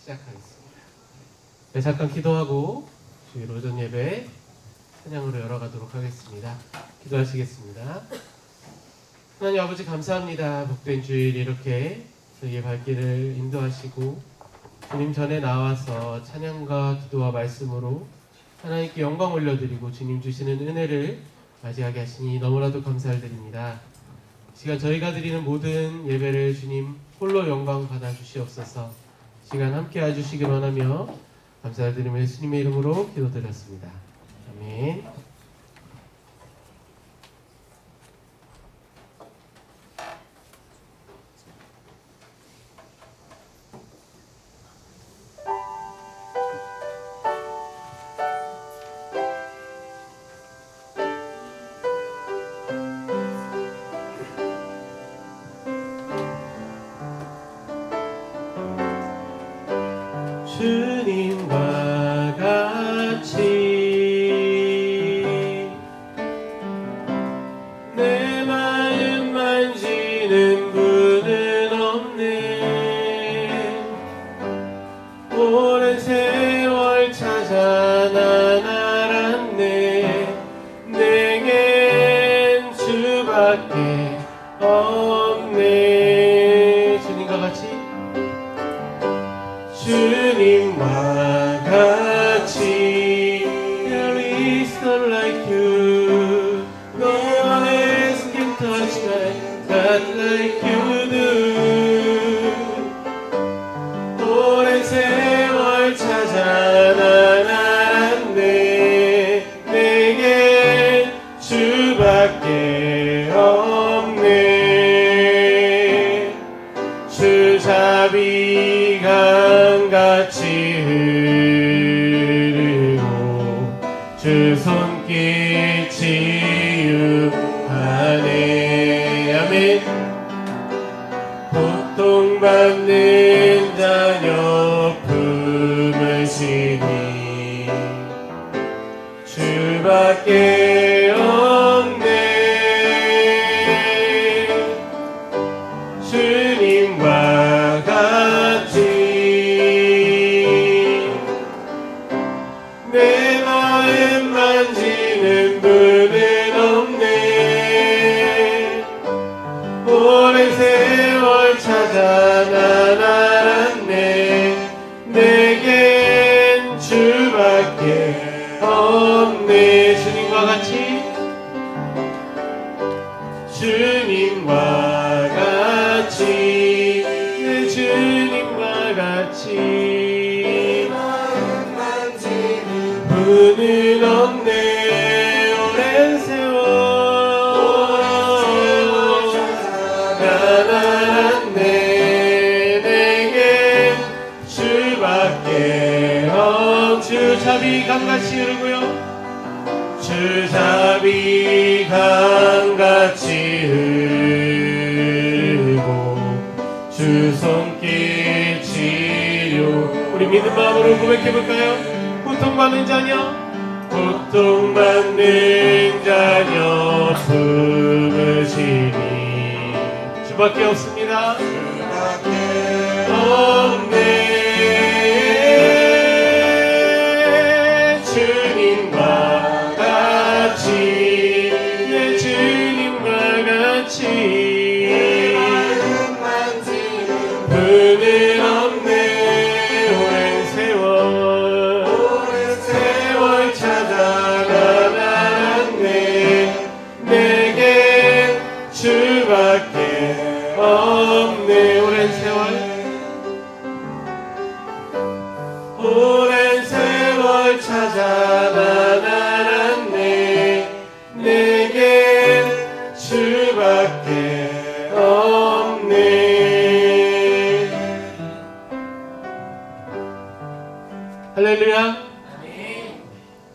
시작하겠습니다. 네, 잠깐 기도하고 주일 오전 예배 찬양으로 열어가도록 하겠습니다. 기도하시겠습니다. 하나님 아버지 감사합니다. 복된 주일 이렇게 저희의 발길을 인도하시고 주님 전에 나와서 찬양과 기도와 말씀으로 하나님께 영광 올려드리고 주님 주시는 은혜를 맞이하게 하시니 너무나도 감사를 드립니다. 시간 저희가 드리는 모든 예배를 주님 홀로 영광 받아 주시옵소서. 시간 함께 해주시길 원하며 감사를 드리며 예수님의 이름으로 기도드렸습니다. 아멘. 주님과 같이 내 마음 만지는 분은 없네. 오랜 세월 찾아 난 알았네. 내겐 주밖에 없네. 주님과 같이 주님과 같이 There is none like you. No one else can touch my God like you do. 오랜 세월 찾아 난 알았네. 내겐 주밖에 없네. 주 자비 강같이 흐르고 주 손길 치유하네. 아멘. 고통받는 자녀 품을 쉬니 주밖에 없네. 주님과 내 마음 만지는 분은 없네. 오랜 세월 찾아 난 알았네. 내겐 주밖에 없네. 주님과 같이 주님과 같이 내 주님과 같이 분은 없네. 오랜 세월 난 알았네. 내겐 주밖에 주 자비 강같이 흐르고요. 주 자비 강같이 흐르고 주 손길 치료. 우리 믿음 마음으로 고백해볼까요? 고통받는 자녀 품으시니 주밖에 없습니다. 주밖에 없네. 주님과 같이 내 주님과 같이 분은 없네. 오랜 세월 찾아 난 알았네. 내겐 주밖에 없네. 오랜 세월 찾아 난 알았네. 내겐 주밖에 없네. 할렐루야.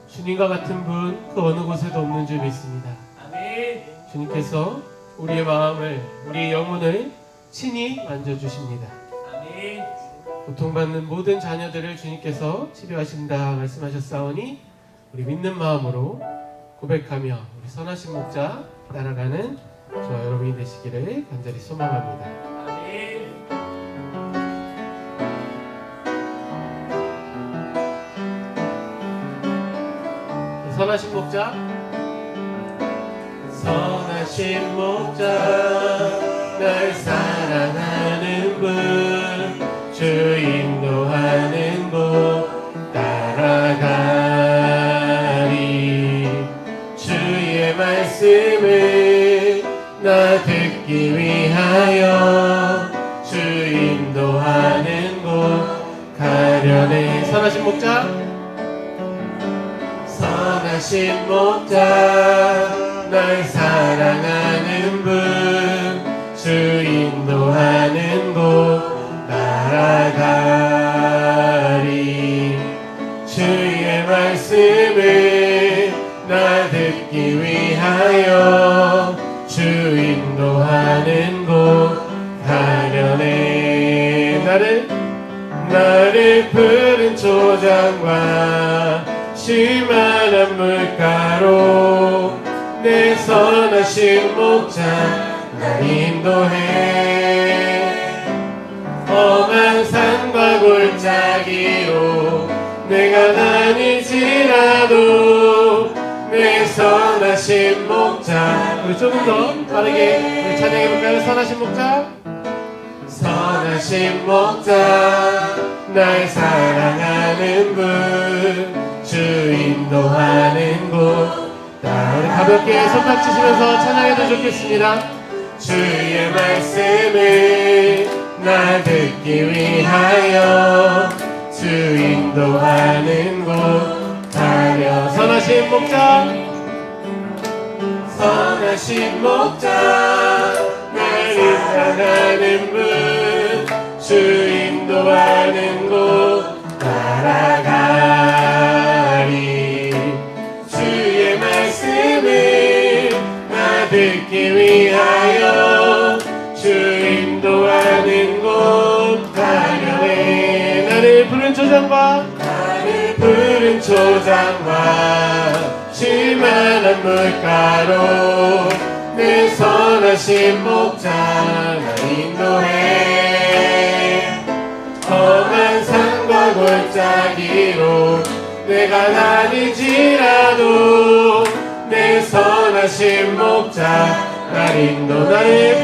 주님과 같은 분 그 어느 곳에도 없는 줄 믿습니다. 주님께서 우리의 마음을, 우리의 영혼을 친히 만져주십니다. 고통받는 모든 자녀들을 주님께서 치료하신다 말씀하셨사오니 우리 믿는 마음으로 고백하며 우리 선하신 목자 따라가는 저와 여러분이 되시기를 간절히 소망합니다. 선하신 목자, 선하신 목자, 날 사랑하는 분, 주 인도하는 곳 따라가리. 주의 말씀을 나 듣기 위하여 주 인도하는 곳 가려네. 선하신 목자, 선하신 목자, 날 사랑하는 분, 주 인도하는 곳 따라가리. 주의 말씀을 나 듣기 위하여 주 인도하는 곳 가려네. 나를 푸른 초장과 쉴만한 물가로 내 선하신 목자 날 인도해. 험한 산과 골짜기로 내가 다닐지라도 내 선하신 목자. 우리 조금 더 빠르게 우리 찬양해볼까요? 선하신 목자, 선하신 목자, 날 사랑하는 분, 주 인도하는 곳. 우리 가볍게 손뼉 치시면서 찬양해도 좋겠습니다. 주의 말씀을 나 듣기 위하여 주 인도하는 곳 가려. 선하신 목자, 선하신 목자, 날 인도하는 분, 주 인도하는 곳 따라가리. 주의 말씀을 나 듣기 위하여 주 인도하는 곳 가려네. 나를 푸른 초장과 쉴만한 물가로 내 선하신 목자 날 인도해. 험한 산과 골짜기로 내가 다닐지라도 내 선하신 목자 날 인도. 나를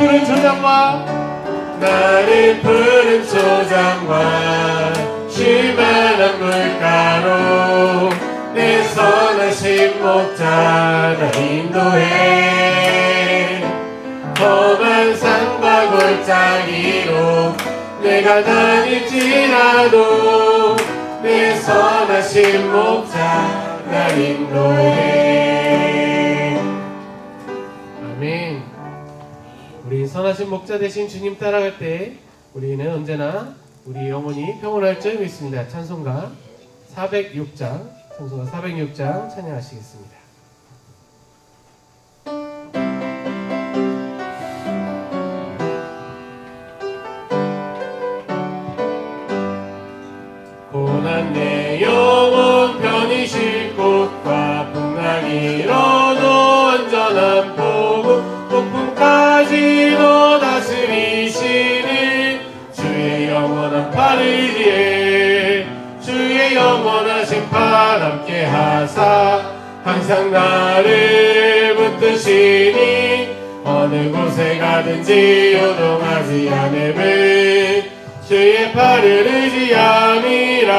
푸른 초장과 쉴만한 물가로 내 선하신 목자 날 인도해. 험한 산과 골짜기로 내가 다닐지라도 내 선하신 목자 날 인도해. 아멘. 우리 선하신 목자 되신 주님 따라갈 때 우리는 언제나 우리 영혼이 평온할 줄 믿습니다. 찬송가 406장 찬양하시겠습니다. 고난 내 영혼 편히 쉴 곳과 풍랑이로도 안전한 보고 폭풍까지도 다스리시는 주의 영원한 팔을 위해 주의 영원하신 팔 함께 하사 항상 나를 붙드시니 어느 곳에 가든지 요동하지 않음을 주의 팔을 의지함이라.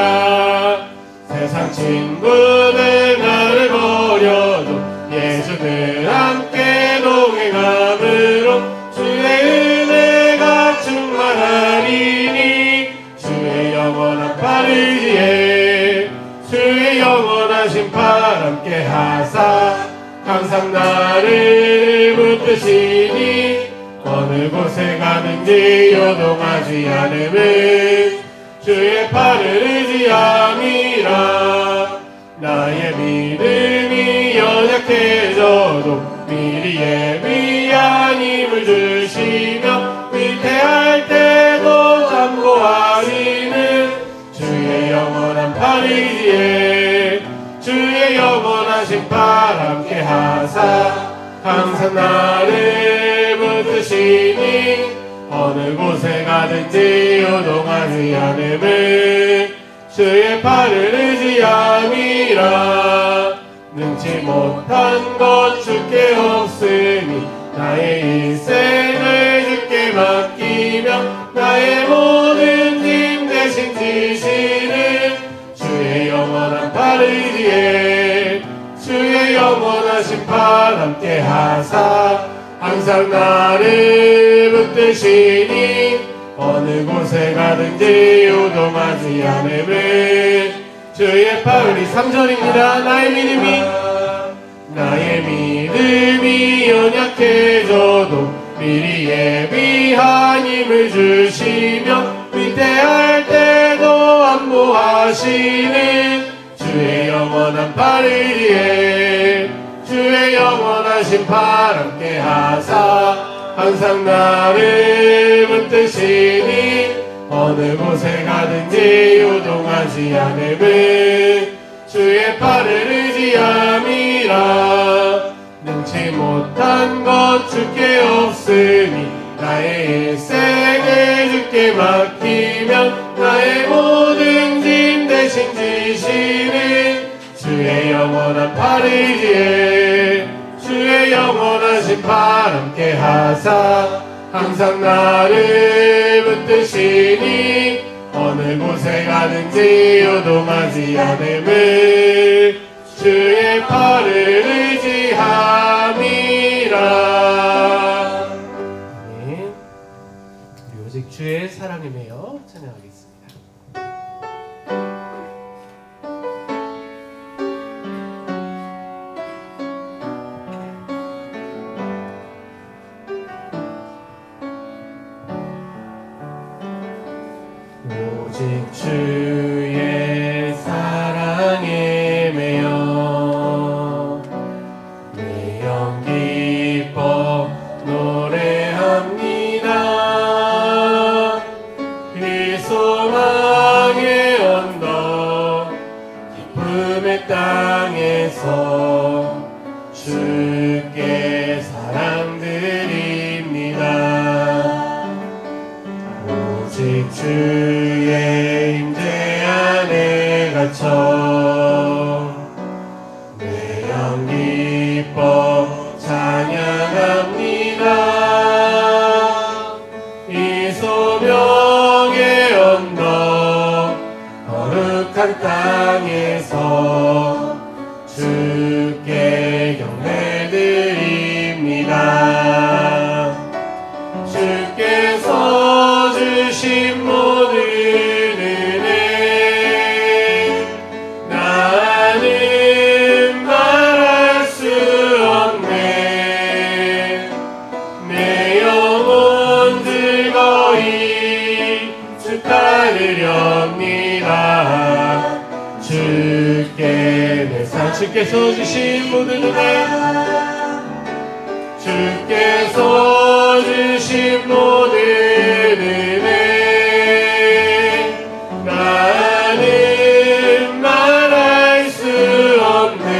세상 친구들 나를 버려도 예수들 함께 동행함으로 주의 은혜가 충만하리니 주의 영원한 팔을 의지해 주의 영원하신 팔 함께 하사 항상 나를 붙드시니 어느 곳에 가든지 요동하지 않음을 주의 팔을 의지함이라. 나의 믿음이 연약해져도 미리 예비한 힘을 주시며 위태할 때도 잠고하시는 주의 영원한 팔을 의지해 주의 영원하신 팔 함께 하사 항상 나를 붙드시니 어느 곳에 가든지 요동하지 않음을 주의 팔을 의지함이라. 능치 못한 것 주께 없으니 나의 일생을 주께 맡기며 나의 모든 짐 대신 지시는 주의 영원한 팔을 의지해 주의 영원하신 팔 함께 하사 항상 나를 붙드시니 어느 곳에 가든지 요동하지 않음을 주의 팔 우리 3절입니다. 나의 믿음이 연약해져도 미리 예비한 힘을 주시며 위대할 때도 안보하시는 주의 영원한 팔을 위해 주의 영원하신 팔 함께 하사 항상 나를 붙드시니 어느 곳에 가든지 요동하지 않음을 주의 팔을 의지함이라 능치 못한 것 주께 없으니 나의 일생을 주께 맡기며 나의 모든 짐 대신 지시는 주의 영원한 팔을 의지해 주의 영원하신 팔 함께 하사 항상 나를 붙드시니 어느 곳에 가든지 요동하지 않음을 주의 팔을 의지함이라. 아멘. 우리 오직 주의 사랑을 매여 찬양하겠습니다. 오직 주의 사랑에 매여 내 영 기뻐 노래합니다. 이 소망의 언덕 기쁨의 땅에서 주께 사랑드립니다. 오직 주의 임재 안에 갇혀 내 영 기뻐 찬양합니다. 이 소명의 언덕 거룩한 땅에서 주께 경배드립니다. 주께서 주신 모든 은혜 나는 말할 수 없네. 내 영혼 즐거이 주 따르렵니다. 주께 내 삶 주께서 주신 모든 은혜 주께서 주신 모든 은혜 나는 말할 수 없네.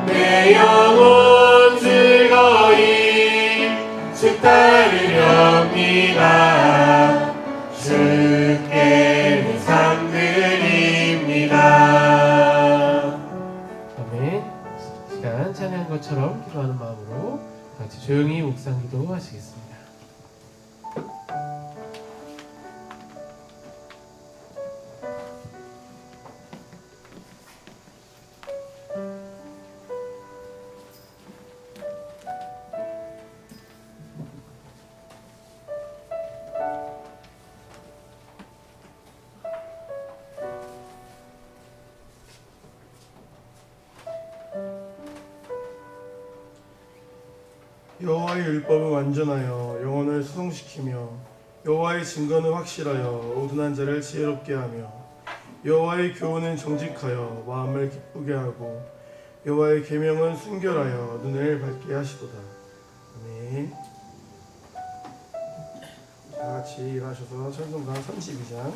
내 영혼 즐거이 주 따르렵니다. 주께 내 삶 드립니다. 아멘. 시간 찬양한 것처럼 기도하는 마음으로 같이 조용히 묵상 기도하시겠습니다. 여호와의 율법은 완전하여 영혼을 수송시키며 여호와의 증거는 확실하여 우둔한 자를 지혜롭게 하며 여호와의 교훈은 정직하여 마음을 기쁘게 하고 여호와의 계명은 순결하여 눈을 밝게 하시도다. 아멘. 다 같이 일하셔서 찬송가 32장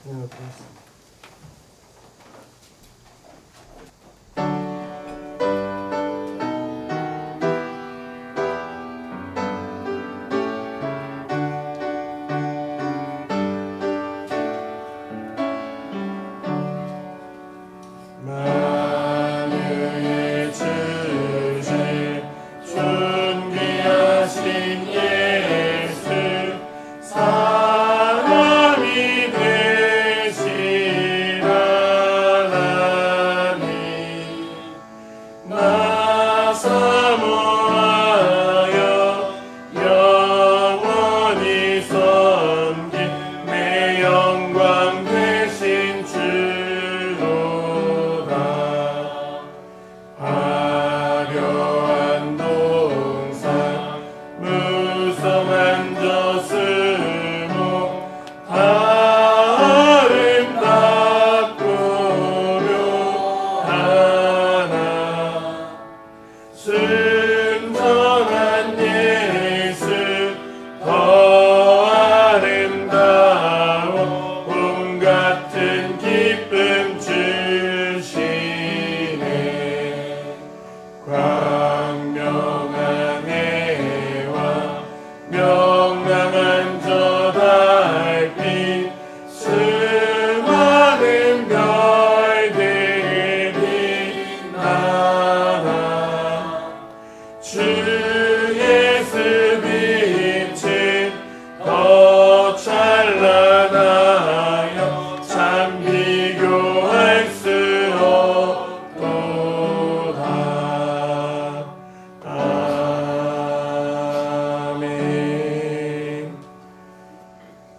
진행하도록 하겠습니다. 나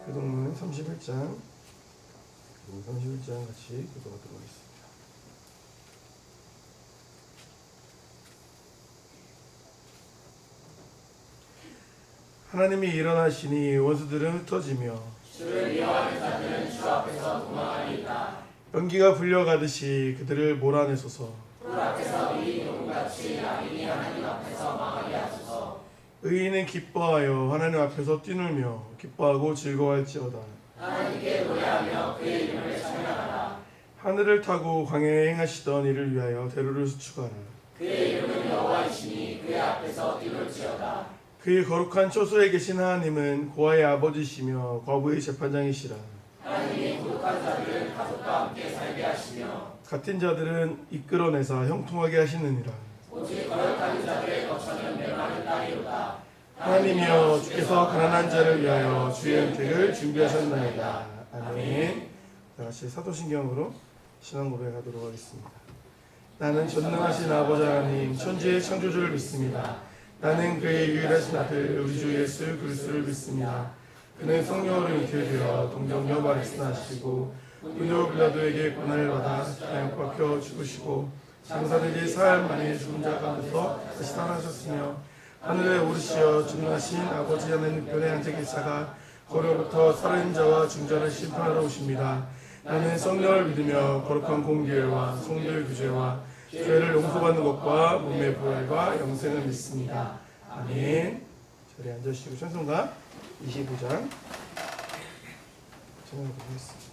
그 동문은 31장, 31장 같이 교도하도록 하겠습니다. 하나님이 일어나시니 원수들은 흩어지며 주를 미워하는 자들은 주 앞에서 도망하리이다. 연기가 불려가듯이 그들을 몰아내소서. 불 앞에서 이 녹음같이 악인이 하나님 앞에서 망하게 하소서. 의인은 기뻐하여 하나님 앞에서 뛰놀며 기뻐하고 즐거워할지어다. 하나님께 노래하며 그의 이름을 찬양하라. 하늘을 타고 광야에 행하시던 이를 위하여 대로를 수축하라. 그의 이름은 여호와이시니 그의 앞에서 뛰놀지어다. 그의 거룩한 초소에 계신 하나님은 고아의 아버지시며 과부의 재판장이시라. 하나님이 거룩한 자들을 가족과 함께 살게 하시며 같은 자들은 이끌어내사 형통하게 하시느니라. 오직 거룩한 자들의 거처는 메마른 땅이로다. 하나님이여 주께서 가난한 자를 위하여 주의 혜택을 준비하셨나이다. 아멘. 다 같이 사도신경으로 신앙 고백하도록 하겠습니다. 나는 전능하신 아버지 하나님 천지의 창조주를 믿습니다. 나는 그의 유일하신 아들 우리 주 예수 그리스도를 믿습니다. 그는 성령으로 잉태되어 동정녀 마리아에서 나시고 분요 빌라도에게 고난을 받아 사형 박혀 죽으시고 장사되기 사흘 만에 죽은 자 가운데서 다시 살아나셨으며 하늘에 오르시어 전능하신 아버지 하나님 편에 앉아 계시다가 거로부터 살아있는 자와 중자를 심판하러 오십니다. 나는 성령을 믿으며 거룩한 공교회와 성도의 규제와 죄를 용서받는 것과 몸의 부활과 영생을 믿습니다. 아멘. 자리에 앉으시고 찬송가 25장 찬양하도록 하겠습니다.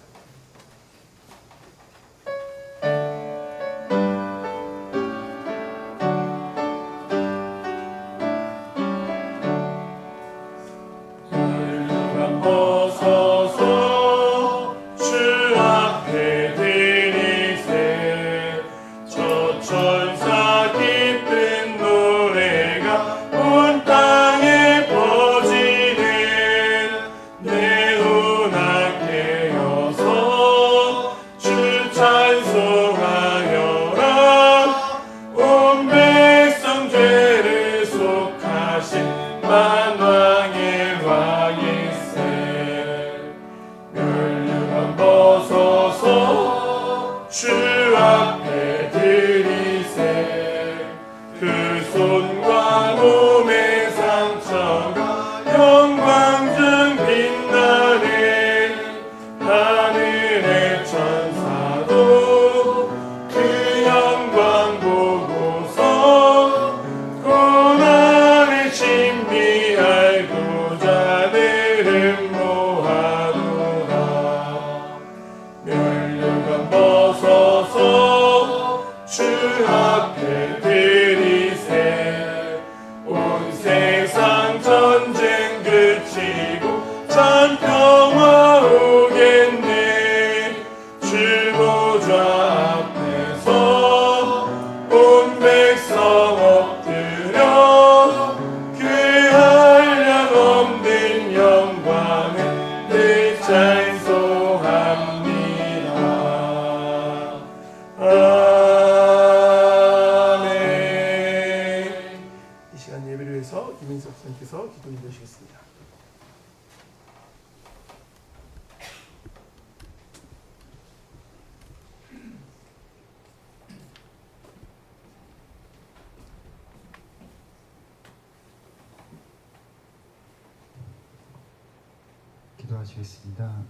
기도하시겠습니다.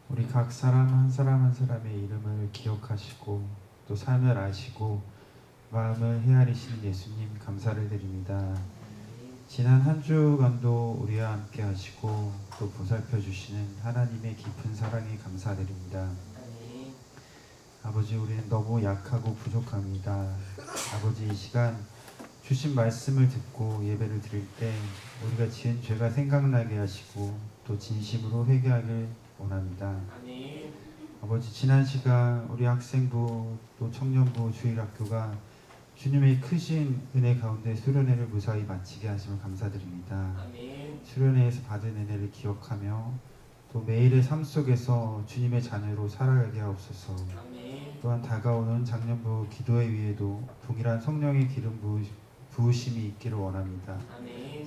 우리 각 사람 한 사람 한 사람의 이름을 기억하시고 또 삶을 아시고 마음을 헤아리시는 예수님 감사를 드립니다. 지난 한 주간도 우리와 함께 하시고 또 보살펴 주시는 하나님의 깊은 사랑에 감사드립니다. 아버지, 우리는 너무 약하고 부족합니다. 아버지, 이 시간 주신 말씀을 듣고 예배를 드릴 때 우리가 지은 죄가 생각나게 하시고 또 진심으로 회개하길 원합니다. 아버지, 지난 시간 우리 학생부 또 청년부 주일학교가 주님의 크신 은혜 가운데 수련회를 무사히 마치게 하심을 감사드립니다. 수련회에서 받은 은혜를 기억하며 또 매일의 삶 속에서 주님의 자녀로 살아가게 하옵소서. 또한 다가오는 작년부 기도회 위에도 동일한 성령의 기름 부으심이 있기를 원합니다.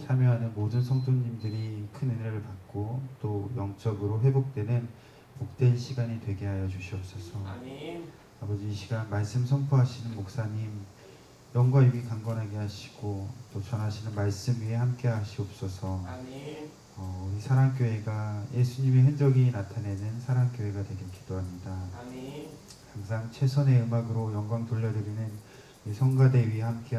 참여하는 모든 성도님들이 큰 은혜를 받고 법적으로 회복되는 복된 시간이 되게 하여 주시옵소서. 아멘. 아버지, 이 시간 말씀 선포하시는 목사님 영과 육이 강건하게 하시고 또 전하시는 말씀 위에 함께 하시옵소서. 아멘. 우리 사랑교회가 예수님의 흔적이 나타내는 사랑교회가 되길 기도합니다. 아멘. 항상 최선의 음악으로 영광 돌려드리는 이 성가대 위에 함께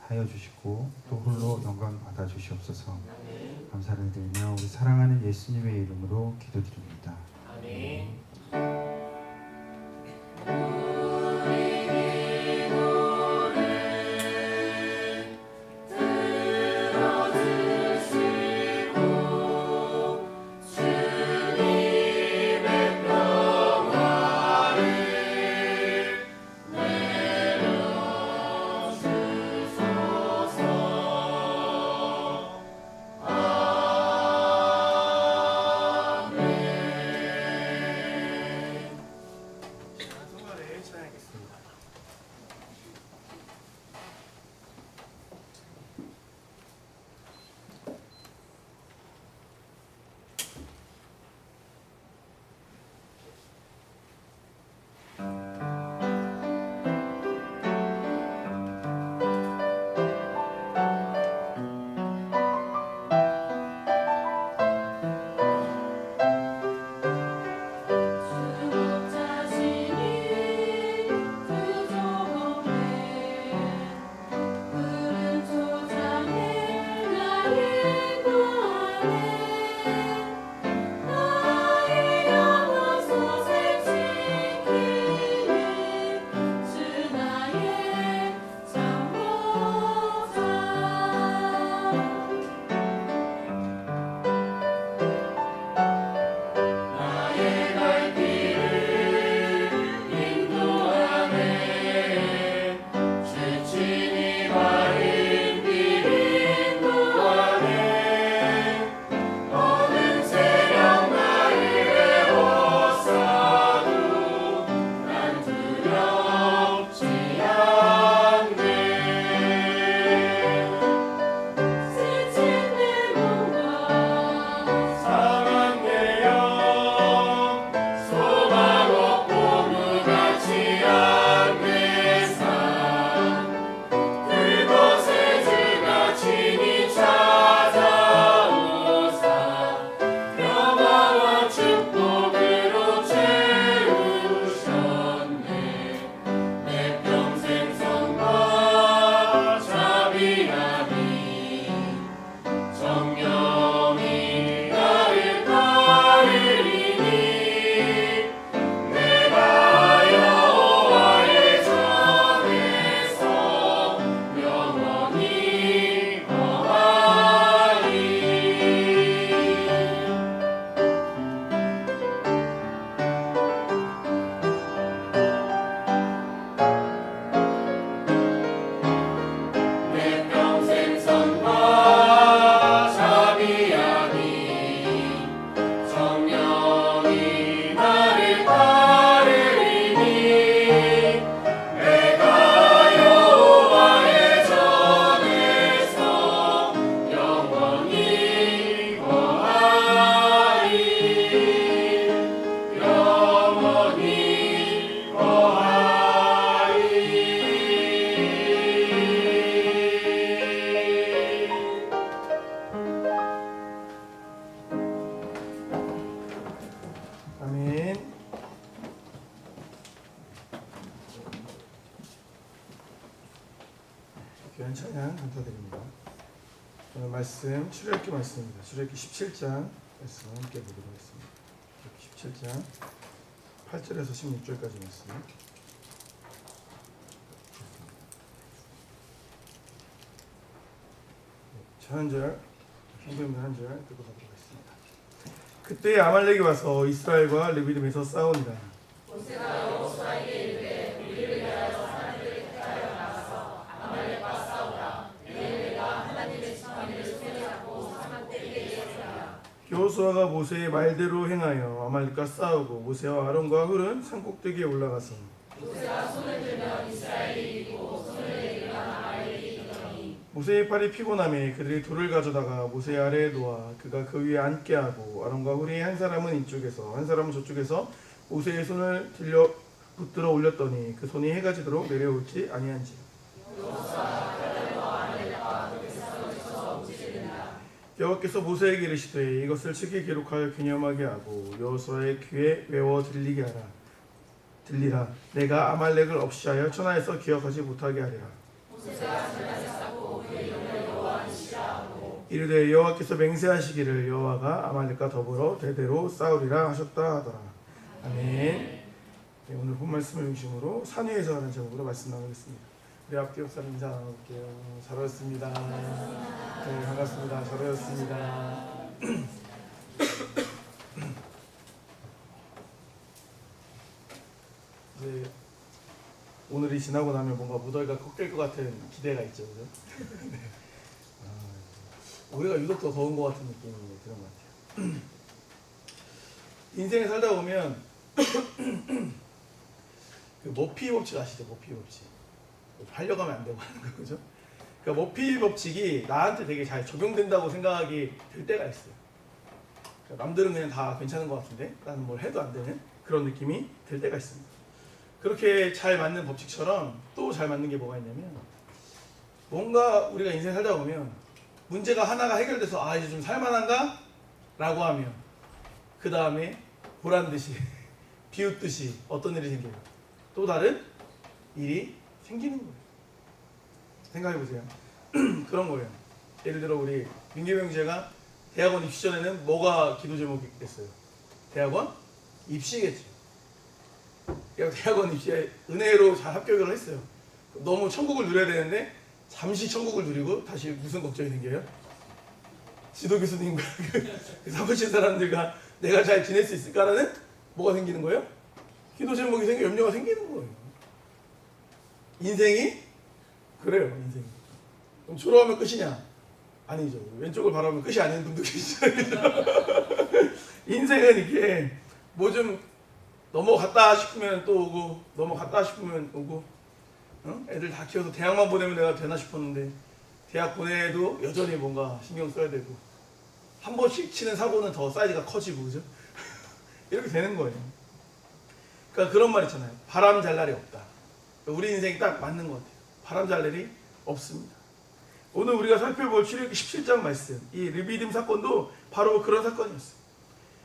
하여 주시고 또 홀로 영광 받아 주시옵소서. 아멘. 감사를 드리며 우리 사랑하는 예수님의 이름으로 기도드립니다. 아멘. 성가대 찬양하겠습니다. 주목 자신이 부족 없네 푸른 초장에 날 인도하네 나의 영혼 소생시키네 주 나의 참 목자 나의 갈 길을 인도하네 지친이 마른 길 인도하네 어느 새벽 나를 에워싸도 난 두렵지 않네 지친 내 몸과 상한 내 영 소망 없고 무가치 않네 삶 그곳에 주가 친히 찾아오사 평화와 축복으로 채우셨네 내 평생 선과 자비하니 정령이 나를 따르리니 내가 여호와의 전에서 영원히 거하리 내 평생 선과 자비하니 정령이 나를 따르리니 내가 여호와의 전에서 영원히 거하리 영원히 거하리 아멘. 귀한 찬양 감사드립니다. 오늘 말씀 출애굽기 말씀입니다. 출애굽기 17장 말씀 함께 보도록 하겠습니다. 출애굽기 17장 8절에서 16절까지 말씀. 한 절, 성도님들 한 절 듣고 가도록 하겠습니다. 그때 아말렉이 와서 이스라엘과 르비딤에서 싸우니라. 여호수아가 모세의 말대로 행하여 아말렉과 싸우고 모세와 아론과 훌은 산 꼭대기에 올라가서 모세의 팔이 피곤함에 그들이 돌을 가져다가 모세 아래에 놓아 그가 그 위에 앉게 하고 아론과 훌의 한 사람은 이쪽에서 한 사람은 저쪽에서 모세의 손을 들려 붙들어 올렸더니 그 손이 해가 지도록 내려올지 아니한지. 여호와께서 모세에게 이르시되 이것을 책에 기록하여 기념하게 하고 여호수아의 귀에 외워 들리라. 내가 아말렉을 없이하여 천하에서 기억하지 못하게 하리라. 이르되 여호와께서 맹세하시기를 여호와가 아말렉과 더불어 대대로 싸우리라 하셨다 하더라. 아멘. 네, 오늘 본 말씀을 중심으로 산위에서 하는 제목으로 말씀 나누겠습니다. 우리 앞뒤 옆사람 인사 나눠볼게요. 잘 오셨습니다. 네, 반갑습니다. 잘 오셨습니다. 이제 오늘이 지나고 나면 뭔가 무더위가 꺾일 것 같은 기대가 있죠, 그죠? 네. 올해가 유독 더 더운 것 같은 느낌이 드는 것 같아요. 인생에 살다 보면 그 머피 법칙 아시죠? 머피 법칙. 하려고 하면 안 되고 하는 거, 그죠? 그러니까 머피 법칙이 나한테 되게 잘 적용된다고 생각이 들 때가 있어요. 그러니까 남들은 그냥 다 괜찮은 것 같은데 나는 뭘 해도 안 되는 그런 느낌이 들 때가 있습니다. 그렇게 잘 맞는 법칙처럼 또 잘 맞는 게 뭐가 있냐면, 뭔가 우리가 인생 살다 보면 문제가 하나가 해결돼서 아 이제 좀 살만한가? 라고 하면 그 다음에 보란듯이 비웃듯이 어떤 일이 생겨요? 또 다른 일이 생기는 거예요. 생각해보세요. 그런 거예요. 예를 들어 우리 민규 형제가 대학원 입시 전에는 뭐가 기도 제목이겠어요? 대학원 입시겠죠. 대학원 입시에 은혜로 잘 합격을 했어요. 너무 천국을 누려야 되는데 잠시 천국을 누리고 다시 무슨 걱정이 생겨요? 지도 교수님과 그 사무실 사람들과 내가 잘 지낼 수 있을까라는 뭐가 생기는 거예요? 기도 제목이 생겨 염려가 생기는 거예요. 인생이 그래요. 인생이. 그럼 졸업하면 끝이냐? 아니죠. 왼쪽을 바라보면 끝이 아닌 분도 계시잖아요. 인생은 이렇게 뭐 좀 넘어갔다 싶으면 또 오고 넘어갔다 싶으면 오고, 애들 다 키워서 대학만 보내면 내가 되나 싶었는데 대학 보내도 여전히 뭔가 신경 써야 되고, 한 번씩 치는 사고는 더 사이즈가 커지고, 그죠? 이렇게 되는 거예요. 그러니까 그런 말 있잖아요. 바람 잘 날이 없다. 우리 인생이 딱 맞는 것 같아요. 바람 잘 날이 없습니다. 오늘 우리가 살펴볼 출애굽기 17장 말씀, 이 르비딤 사건도 바로 그런 사건이었어요.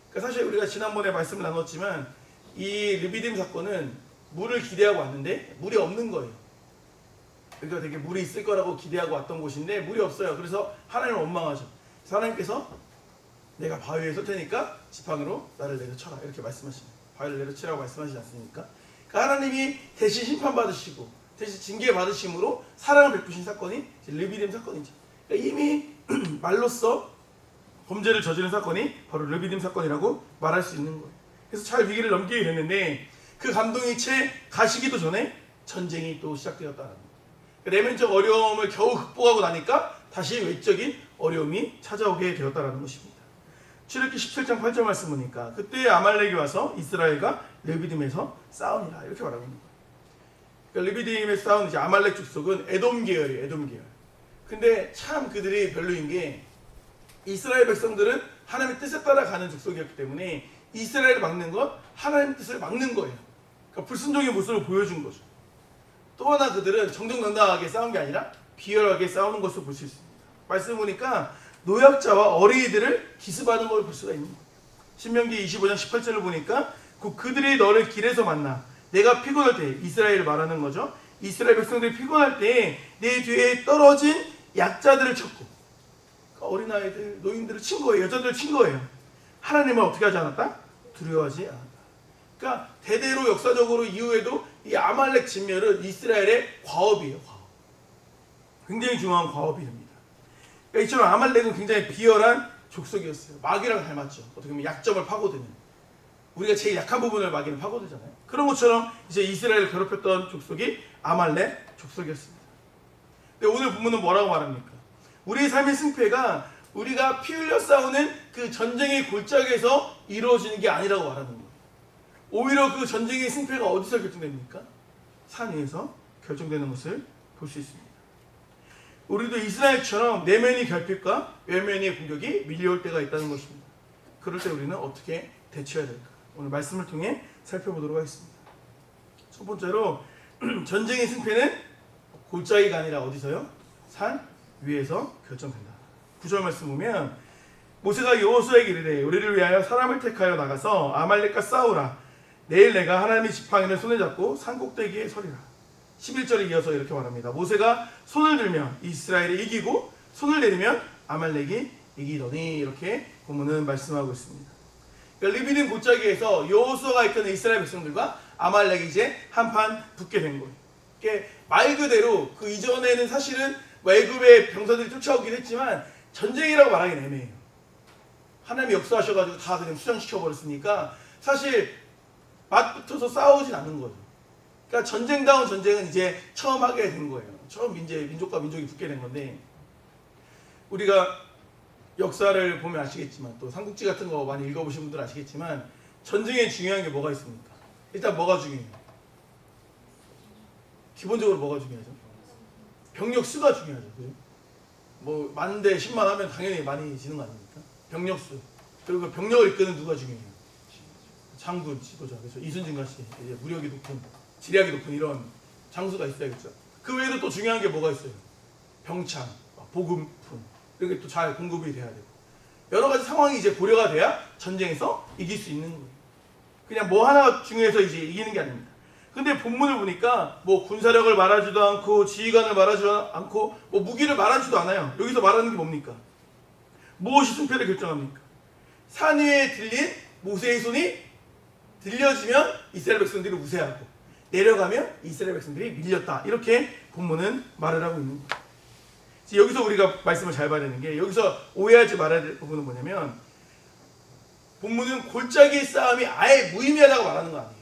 그러니까 사실 우리가 지난번에 말씀을 나눴지만 이 르비딤 사건은 물을 기대하고 왔는데 물이 없는 거예요. 그러니까 되게 물이 있을 거라고 기대하고 왔던 곳인데 물이 없어요. 그래서 하나님을 원망하죠. 그래서 하나님께서 내가 바위에 설 테니까 지팡이로 나를 내려쳐라 이렇게 말씀하십니다. 바위를 내려치라고 말씀하시지 않습니까? 그러니까 하나님이 대신 심판받으시고 대신 징계받으심으로 사랑을 베푸신 사건이 르비딤 사건이죠. 그러니까 이미 말로써 범죄를 저지른 사건이 바로 르비딤 사건이라고 말할 수 있는 거예요. 그래서 잘 위기를 넘기게 됐는데 그 감동이 채 가시기도 전에 전쟁이 또 시작되었다는 거예요. 내면적 어려움을 겨우 극복하고 나니까 다시 외적인 어려움이 찾아오게 되었다는 것입니다. 출애굽기 17장 8절 말씀 보니까 그때 아말렉이 와서 이스라엘과 르비딤에서 싸우니라 이렇게 말하고 있는 거예요. 그러니까 르비딤에서 싸우는 이제 아말렉 족속은 에돔 계열이에요. 에돔 계열. 근데 참 그들이 별로인 게 이스라엘 백성들은 하나님의 뜻에 따라 가는 족속이었기 때문에 이스라엘을 막는 건 하나님의 뜻을 막는 거예요. 그러니까 불순종의 모습을 보여준 거죠. 또 하나 그들은 정정당당하게 싸운 게 아니라 비열하게 싸우는 것을 볼 수 있습니다. 말씀 보니까 노약자와 어린이들을 기습하는 걸 볼 수가 있는 거예요. 신명기 25장 18절을 보니까 그들이 너를 길에서 만나 내가 피곤할 때, 이스라엘을 말하는 거죠. 이스라엘 백성들이 피곤할 때 내 뒤에 떨어진 약자들을 쳤고, 그러니까 어린아이들, 노인들을 친 거예요. 여자들을 친 거예요. 하나님은 어떻게 하지 않았다? 두려워하지 않았다. 그러니까 대대로 역사적으로 이후에도 이 아말렉 진멸은 이스라엘의 과업이에요. 과업. 굉장히 중요한 과업이 됩니다. 그러니까 이처럼 아말렉은 굉장히 비열한 족속이었어요. 마귀랑 닮았죠. 어떻게 보면 약점을 파고드는. 우리가 제일 약한 부분을 마귀는 파고들잖아요. 그런 것처럼 이제 이스라엘을 괴롭혔던 족속이 아말렉 족속이었습니다. 근데 오늘 본문은 뭐라고 말합니까? 우리의 삶의 승패가 우리가 피 흘려 싸우는 그 전쟁의 골짜기에서 이루어지는 게 아니라고 말하는 거예요. 오히려 그 전쟁의 승패가 어디서 결정됩니까? 산 위에서 결정되는 것을 볼 수 있습니다. 우리도 이스라엘처럼 내면의 결핍과 외면의 공격이 밀려올 때가 있다는 것입니다. 그럴 때 우리는 어떻게 대처해야 될까? 오늘 말씀을 통해 살펴보도록 하겠습니다. 첫 번째로 전쟁의 승패는 골짜기가 아니라 어디서요? 산 위에서 결정된다. 9절 말씀 보면 모세가 여호수아에게 이르되 우리를 위하여 사람을 택하여 나가서 아말렉과 싸우라. 내일 내가 하나님의 지팡이를 손에 잡고 산 꼭대기에 서리라. 11절에 이어서 이렇게 말합니다. 모세가 손을 들면 이스라엘이 이기고 손을 내리면 아말렉이 이기더니 이렇게 본문은 말씀하고 있습니다. 그러니까 리비딘 골짜기에서 여호수아가 이끄는 이스라엘 백성들과 아말렉이 이제 한판 붙게 된 거예요. 그러니까 말 그대로 그 이전에는 사실은 애굽의 병사들이 쫓아오긴 했지만 전쟁이라고 말하기는 애매해요. 하나님이 역사하셔가지고 다 그냥 수장시켜버렸으니까 사실 맞붙어서 싸우진 않는 거죠. 그러니까 전쟁다운 전쟁은 이제 처음 하게 된 거예요. 처음 이제 민족과 민족이 붙게 된 건데 우리가 역사를 보면 아시겠지만 또 삼국지 같은 거 많이 읽어보신 분들 아시겠지만 전쟁에 중요한 게 뭐가 있습니까? 일단 뭐가 중요해요? 기본적으로 뭐가 중요하죠? 병력 수가 중요하죠. 그죠? 뭐 만대 10만 하면 당연히 많이 지는 거 아닙니까? 병력 수. 그리고 그 병력을 이끄는 누가 중요해요? 장군, 지도자. 그래서 이순신 같이 이제 무력이 높은, 지략이 높은 이런 장수가 있어야겠죠. 그 외에도 또 중요한 게 뭐가 있어요? 병창, 보급품. 이런 게 또 잘 공급이 돼야 되고. 여러 가지 상황이 이제 고려가 돼야 전쟁에서 이길 수 있는 거예요. 그냥 뭐 하나 중요해서 이제 이기는 게 아닙니다. 근데 본문을 보니까 뭐 군사력을 말하지도 않고 지휘관을 말하지도 않고 뭐 무기를 말하지도 않아요. 여기서 말하는 게 뭡니까? 무엇이 승패를 결정합니까? 산 위에 들린 모세의 손이 들려지면 이스라엘 백성들이 우세하고 내려가면 이스라엘 백성들이 밀렸다. 이렇게 본문은 말을 하고 있는 거예요. 여기서 우리가 말씀을 잘 봐야 되는 게 여기서 오해하지 말아야 될 부분은 뭐냐면 본문은 골짜기의 싸움이 아예 무의미하다고 말하는 거 아니에요.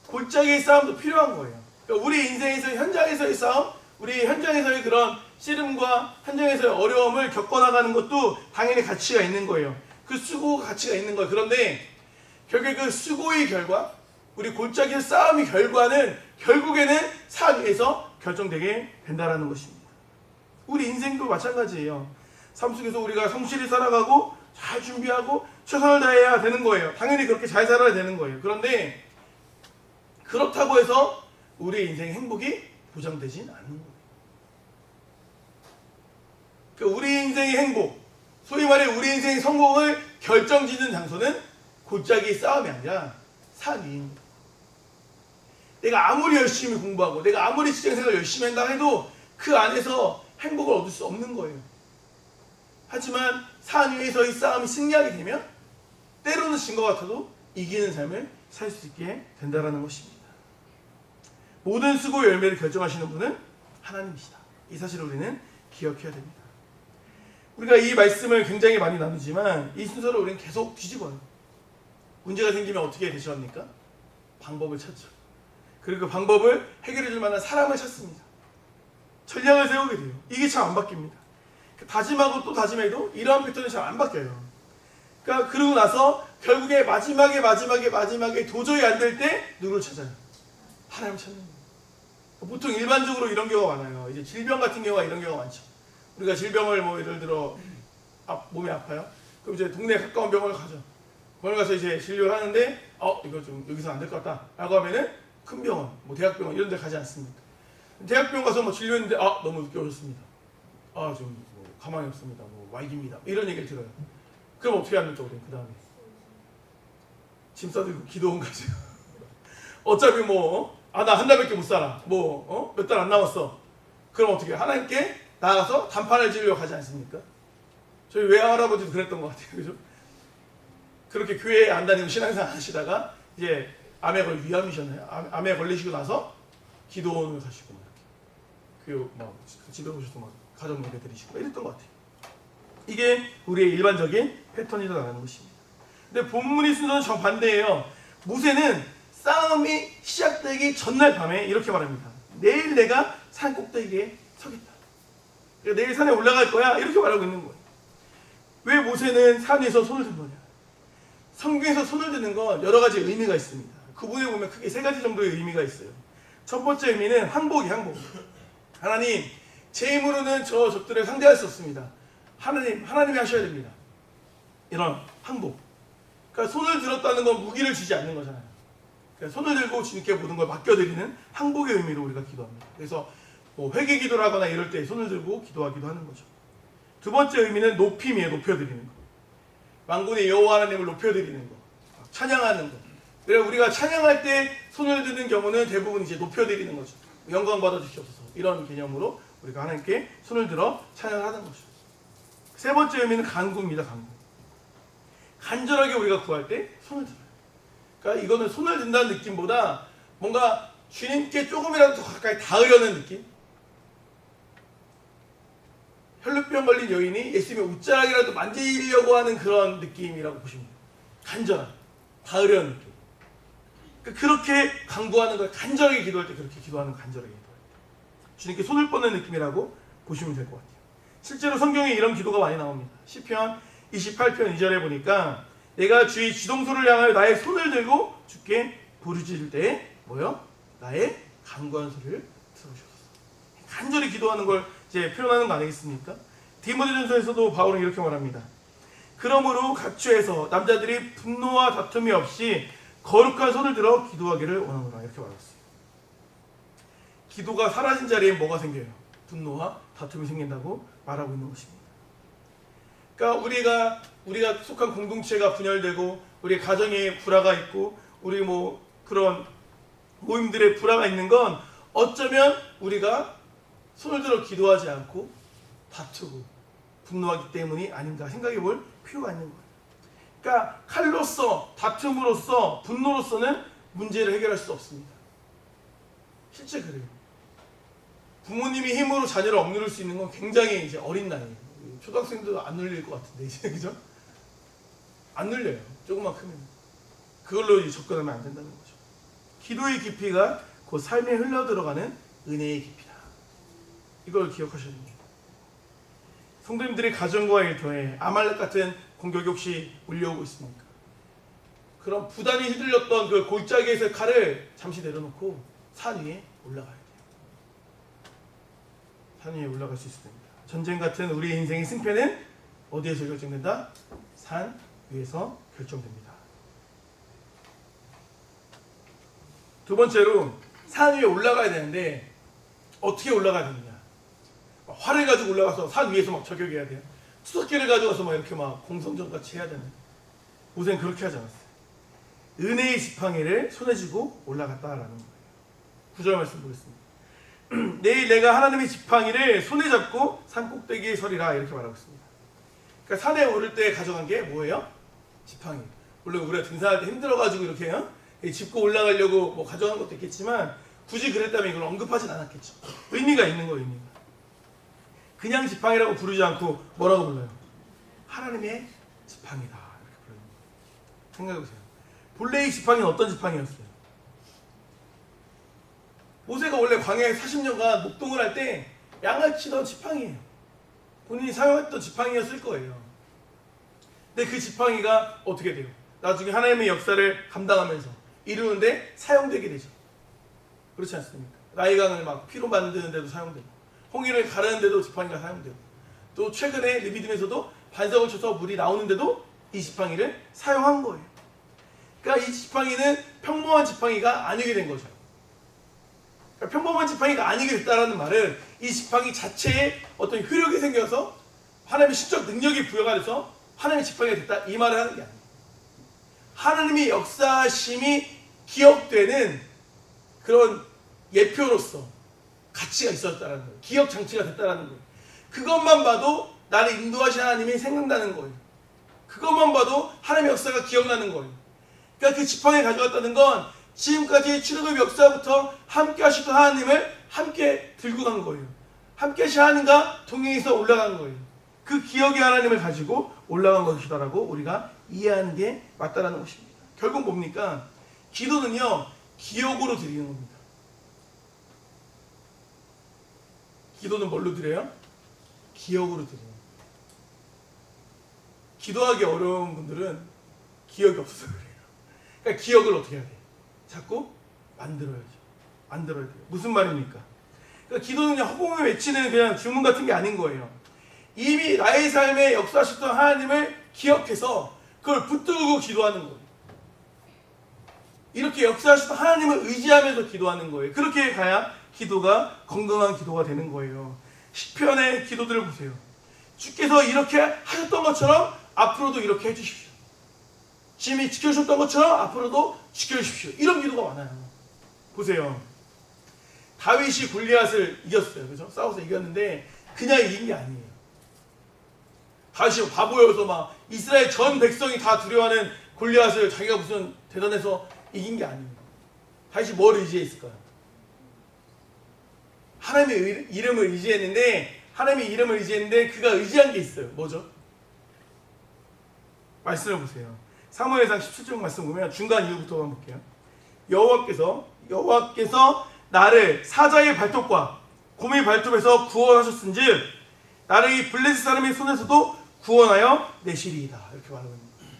골짜기의 싸움도 필요한 거예요. 그러니까 우리 인생에서 현장에서의 싸움, 우리 현장에서의 그런 씨름과 현장에서의 어려움을 겪어나가는 것도 당연히 가치가 있는 거예요. 그 수고가 가치가 있는 거예요. 그런데 결국에 그 수고의 결과, 우리 골짜기의 싸움의 결과는 결국에는 산 위에서 결정되게 된다는 것입니다. 우리 인생도 마찬가지예요. 삶 속에서 우리가 성실히 살아가고 잘 준비하고 최선을 다해야 되는 거예요. 당연히 그렇게 잘 살아야 되는 거예요. 그런데 그렇다고 해서 우리의 인생의 행복이 보장되진 않는 거예요. 그러니까 우리 인생의 행복, 소위 말해 우리 인생의 성공을 결정짓는 장소는 골짜기의 싸움이 아니라 산 위입니다. 내가 아무리 열심히 공부하고 내가 아무리 직장생활 열심히 한다 해도 그 안에서 행복을 얻을 수 없는 거예요. 하지만 산 위에서의 싸움이 승리하게 되면 때로는 진 것 같아도 이기는 삶을 살 수 있게 된다는 것입니다. 모든 수고의 열매를 결정하시는 분은 하나님이시다. 이 사실을 우리는 기억해야 됩니다. 우리가 이 말씀을 굉장히 많이 나누지만 이 순서를 우리는 계속 뒤집어요. 문제가 생기면 어떻게 대처합니까? 방법을 찾죠. 그리고 그 방법을 해결해 줄 만한 사람을 찾습니다. 전략을 세우게 돼요. 이게 잘 안 바뀝니다. 다짐하고 또 다짐해도 이러한 패턴이 잘 안 바뀌어요. 그러니까 그러고 나서 결국에 마지막에 도저히 안 될 때 누구를 찾아요? 하나님을 찾는 거예요. 보통 일반적으로 이런 경우가 많아요. 이제 질병 같은 경우가 이런 경우가 많죠. 우리가 질병을 뭐 예를 들어 몸이 아파요. 그럼 이제 동네 가까운 병원을 가죠. 병원 가서 이제 진료를 하는데 이거 좀 여기서 안 될 것 같다 라고 하면은 큰 병원, 뭐 대학병원 이런 데 가지 않습니까? 대학병원 가서 뭐 진료했는데 너무 늦게 오셨습니다. 좀 뭐 가망이 없습니다. 뭐 말기입니다. 이런 얘기를 들어요. 그럼 어떻게 합니까 우리는 그 다음에? 짐 싸들고 기도원 가죠. 어차피 뭐 나 한 달밖에 못 살아. 뭐 몇 달 안 남았어. 그럼 어떻게 해요? 하나님께 나가서 단판을 지으려고 하지 않습니까? 저희 외할아버지도 그랬던 것 같아요. 그죠? 그렇게 교회에 안 다니고 신앙생활 하시다가 이제 암에 위암이셨나요? 암에 걸리시고 나서 기도원을 가시고 막 집에 오셔서 막 가정 예배 드리시고 이랬던 것 같아요. 이게 우리의 일반적인 패턴이라는 것입니다. 근데 본문의 순서는 정반대예요. 모세는 싸움이 시작되기 전날 밤에 이렇게 말합니다. 내일 내가 산 꼭대기에 서겠다. 그러니까 내일 산에 올라갈 거야. 이렇게 말하고 있는 거예요. 왜 모세는 산 위에서 손을 든 거냐? 성경에서 손을 드는 건 여러 가지 의미가 있습니다. 구분해 보면 크게 세 가지 정도의 의미가 있어요. 첫 번째 의미는 항복. 하나님, 제 힘으로는 저 적들을 상대할 수 없습니다. 하나님이 하셔야 됩니다. 이런 항복. 그러니까 손을 들었다는 건 무기를 쥐지 않는 거잖아요. 그러니까 손을 들고 주님께 모든 걸 맡겨드리는 항복의 의미로 우리가 기도합니다. 그래서 뭐 회개 기도를 하거나 이럴 때 손을 들고 기도하기도 하는 거죠. 두 번째 의미는 높임이에요. 높여드리는 거. 만군의 여호와 하나님을 높여드리는 거. 찬양하는 거. 그래서 우리가 찬양할 때 손을 드는 경우는 대부분 이제 높여드리는 거죠. 영광 받아 주시옵소서. 이런 개념으로 우리가 하나님께 손을 들어 찬양을 하는 거죠. 세 번째 의미는 간구입니다. 간구. 간절하게 우리가 구할 때 손을 들어요. 그러니까 이거는 손을 든다는 느낌보다 뭔가 주님께 조금이라도 더 가까이 닿으려는 느낌. 혈루병 걸린 여인이 예수님의 옷자락이라도 만지려고 하는 그런 느낌이라고 보시면 돼요. 간절한, 닿으려는 느낌. 그러니까 그렇게 간구하는 걸 간절하게 기도할 때 그렇게 기도하는 간절하게 기도할 때 주님께 손을 뻗는 느낌이라고 보시면 될 것 같아요. 실제로 성경에 이런 기도가 많이 나옵니다. 시편 28편 2절에 보니까 내가 주의 지동소를 향하여 나의 손을 들고 주께 부르짖을 때에 뭐요? 나의 간구한 소리를 들으셨소. 간절히 기도하는 걸 이제 표현하는 거 아니겠습니까? 디모데전서에서도 바울은 이렇게 말합니다. 그러므로 각처에서 남자들이 분노와 다툼이 없이 거룩한 손을 들어 기도하기를 원하노라 이렇게 말했어요. 기도가 사라진 자리에 뭐가 생겨요? 분노와 다툼이 생긴다고 말하고 있는 것입니다. 그러니까 우리가 속한 공동체가 분열되고 우리 가정에 불화가 있고 우리 뭐 그런 모임들의 불화가 있는 건 어쩌면 우리가 손을 들어 기도하지 않고 다투고 분노하기 때문이 아닌가 생각해 볼 필요가 있는 거예요. 그러니까 칼로서 다툼으로써 분노로서는 문제를 해결할 수 없습니다. 실제 그래요. 부모님이 힘으로 자녀를 억누를 수 있는 건 굉장히 이제 어린 나이에요. 초등학생도 안 눌릴 것 같은데 이제 그죠? 안 눌려요. 조금만 크면 그걸로 이제 접근하면 안 된다는 거죠. 기도의 깊이가 그 삶에 흘러 들어가는 은혜의 깊이다. 이걸 기억하셔야 됩니다. 성도님들의 가정과 일터에 아말렉 같은 공격이 혹시 몰려오고 있습니까? 그럼 부단히 휘둘렸던 그 골짜기에서의 칼을 잠시 내려놓고 산 위에 올라가야 돼요. 산 위에 올라갈 수 있을 때입니다. 전쟁 같은 우리의 인생의 승패는 어디에서 결정된다? 산 위에서 결정됩니다. 두 번째로 산 위에 올라가야 되는데 어떻게 올라가야 되느냐? 활을 가지고 올라가서 산 위에서 막 저격해야 돼요. 투석기를 가져가서 막 이렇게 막 공성전 같이 해야 되는. 모세는 그렇게 하지 않았어요. 은혜의 지팡이를 손에 쥐고 올라갔다라는 거예요. 9절 말씀 보겠습니다. 내일 내가 하나님의 지팡이를 손에 잡고 산 꼭대기에 서리라 이렇게 말하고 있습니다. 그러니까 산에 오를 때 가져간 게 뭐예요? 지팡이. 물론 우리가 등산할 때 힘들어가지고 이렇게 짚고 올라가려고 뭐 가져간 것도 있겠지만 굳이 그랬다면 이걸 언급하진 않았겠죠. 의미가 있는 거예요. 의미가. 그냥 지팡이라고 부르지 않고 뭐라고 불러요? 하나님의 지팡이다 이렇게 불러요. 생각해보세요. 본래 이 지팡이는 어떤 지팡이였어요? 모세가 원래 광야에 40년간 목동을 할 때 양을 치던 지팡이에요. 본인이 사용했던 지팡이였을 거예요. 근데 그 지팡이가 어떻게 돼요? 나중에 하나님의 역사를 감당하면서 이루는데 사용되게 되죠. 그렇지 않습니까? 나일강을 막 피로 만드는 데도 사용되고 홍해를 가르는 데도 지팡이가 사용되고 또 최근에 르비딤에서도 반석을 쳐서 물이 나오는데도 이 지팡이를 사용한 거예요. 그러니까 이 지팡이는 평범한 지팡이가 아니게 된 거죠. 그러니까 평범한 지팡이가 아니게 됐다는 말은 이 지팡이 자체에 어떤 효력이 생겨서 하나님의 신적 능력이 부여가 돼서 하나님의 지팡이가 됐다 이 말을 하는 게 아니에요. 하나님의 역사심이 기억되는 그런 예표로서 가치가 있었다는 거예요. 기억 장치가 됐다는 거예요. 그것만 봐도 나를 인도하신 하나님이 생각나는 거예요. 그것만 봐도 하나님의 역사가 기억나는 거예요. 그러니까 그 지팡이 가져갔다는 건 지금까지 출애굽 역사부터 함께 하셨던 하나님을 함께 들고 간 거예요. 함께 하신 하나님과 동행해서 올라간 거예요. 그 기억의 하나님을 가지고 올라간 것이다라고 우리가 이해하는 게 맞다라는 것입니다. 결국 뭡니까? 기도는요 기억으로 드리는 겁니다. 기도는 뭘로 드려요? 기억으로 드려요. 기도하기 어려운 분들은 기억이 없어서 그래요. 그러니까 기억을 어떻게 해야 돼요? 자꾸 만들어야죠. 만들어야 돼요. 무슨 말입니까? 그러니까 기도는 그냥 허공에 외치는 그냥 주문 같은 게 아닌 거예요. 이미 나의 삶에 역사하셨던 하나님을 기억해서 그걸 붙들고 기도하는 거예요. 이렇게 역사하셨던 하나님을 의지하면서 기도하는 거예요. 그렇게 가야 기도가 건강한 기도가 되는 거예요. 시편의 기도들을 보세요. 주께서 이렇게 하셨던 것처럼 앞으로도 이렇게 해주십시오. 지금이 지켜주셨던 것처럼 앞으로도 지켜주십시오. 이런 기도가 많아요. 보세요. 다윗이 골리앗을 이겼어요. 그죠? 싸워서 이겼는데 그냥 이긴 게 아니에요. 다윗이 바보여서 막 이스라엘 전 백성이 다 두려워하는 골리앗을 자기가 무슨 대단해서 이긴 게 아니에요. 다윗이 뭘 의지했을까요? 하나님의 이름을 의지했는데 그가 의지한 게 있어요. 뭐죠? 말씀을 보세요. 사무엘상 17장 말씀 보면 중간 이후부터 한번 볼게요. 여호와께서 나를 사자의 발톱과 곰의 발톱에서 구원하셨은즉 나를 이 블레셋 사람의 손에서도 구원하여 내시리이다. 이렇게 말하고 있는 거예요.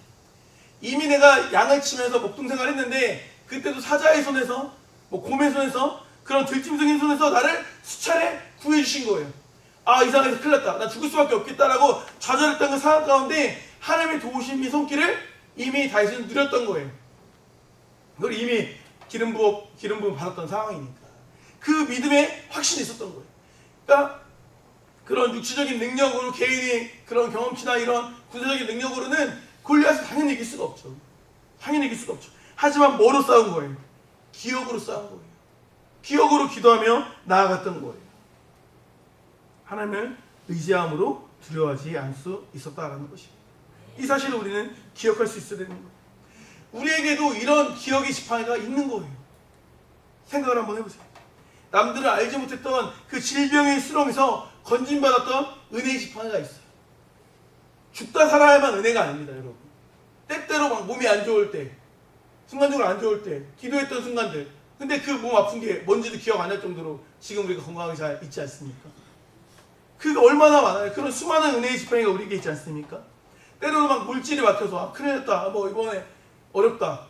이미 내가 양을 치면서 목동생활 했는데 그때도 사자의 손에서 뭐 곰의 손에서 그런 들짐승의 손에서 나를 수차례 구해주신 거예요. 아, 이 상황에서 큰일 났다. 나 죽을 수밖에 없겠다라고 좌절했던 그 상황 가운데 하나님의 도우심이 손길을 이미 다윗은 누렸던 거예요. 그걸 이미 기름 부음 받았던 상황이니까. 그 믿음에 확신이 있었던 거예요. 그러니까 그런 육체적인 능력으로 개인이 그런 경험치나 이런 군사적인 능력으로는 골리앗을 당연히 이길 수가 없죠. 하지만 뭐로 싸운 거예요? 기억으로 싸운 거예요. 기억으로 기도하며 나아갔던 거예요. 하나님을 의지함으로 두려워하지 않을 수 있었다라는 것입니다. 이 사실을 우리는 기억할 수 있어야 되는 거예요. 우리에게도 이런 기억의 지팡이가 있는 거예요. 생각을 한번 해보세요. 남들은 알지 못했던 그 질병의 수렁에서 건진받았던 은혜의 지팡이가 있어요. 죽다 살아야만 은혜가 아닙니다, 여러분. 때때로 막 몸이 안 좋을 때, 순간적으로 안 좋을 때, 기도했던 순간들. 근데 그 몸 아픈 게 뭔지도 기억 안 할 정도로 지금 우리가 건강하게 잘 있지 않습니까? 그게 얼마나 많아요. 그런 수많은 은혜의 지팡이가 우리에게 있지 않습니까? 때로는 막 물질이 막혀서 아, 큰일 났다. 뭐 이번에 어렵다.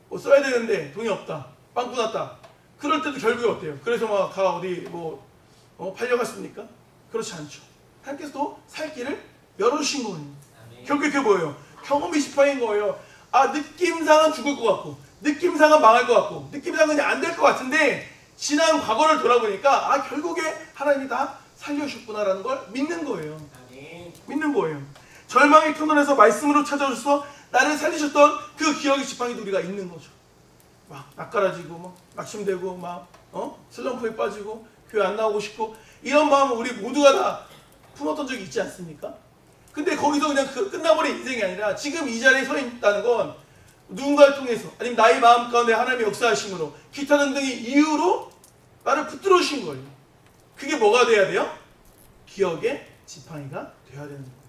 뭐 써야 되는데 돈이 없다. 빵꾸 났다. 그럴 때도 결국에 어때요? 그래서 막 가 어디 팔려갔습니까? 그렇지 않죠. 하나님께서 또 살 길을 열어주신 거예요. 결국에 그게 뭐예요? 경험의 지팡이인 거예요. 아, 느낌상은 죽을 것 같고 느낌상은 망할 것 같고 느낌상은 안 될 것 같은데 지난 과거를 돌아보니까 아, 결국에 하나님이 다 살려주셨구나라는 걸 믿는 거예요. 믿는 거예요. 절망의 터널에서 말씀으로 찾아오셔서 나를 살리셨던 그 기억의 지팡이도 우리가 있는 거죠. 막 낯가라지고 막 낙심되고 막 슬럼프에 빠지고 교회 안 나오고 싶고 이런 마음은 우리 모두가 다 품었던 적이 있지 않습니까? 근데 거기서 그냥 끝나버린 인생이 아니라 지금 이 자리에 서 있다는 건 누군가를 통해서 아니면 나의 마음 가운데 하나님의 역사하심으로 기타 등등의 이유로 나를 붙들어 주신 거예요. 그게 뭐가 돼야 돼요? 기억의 지팡이가 돼야 되는 거예요.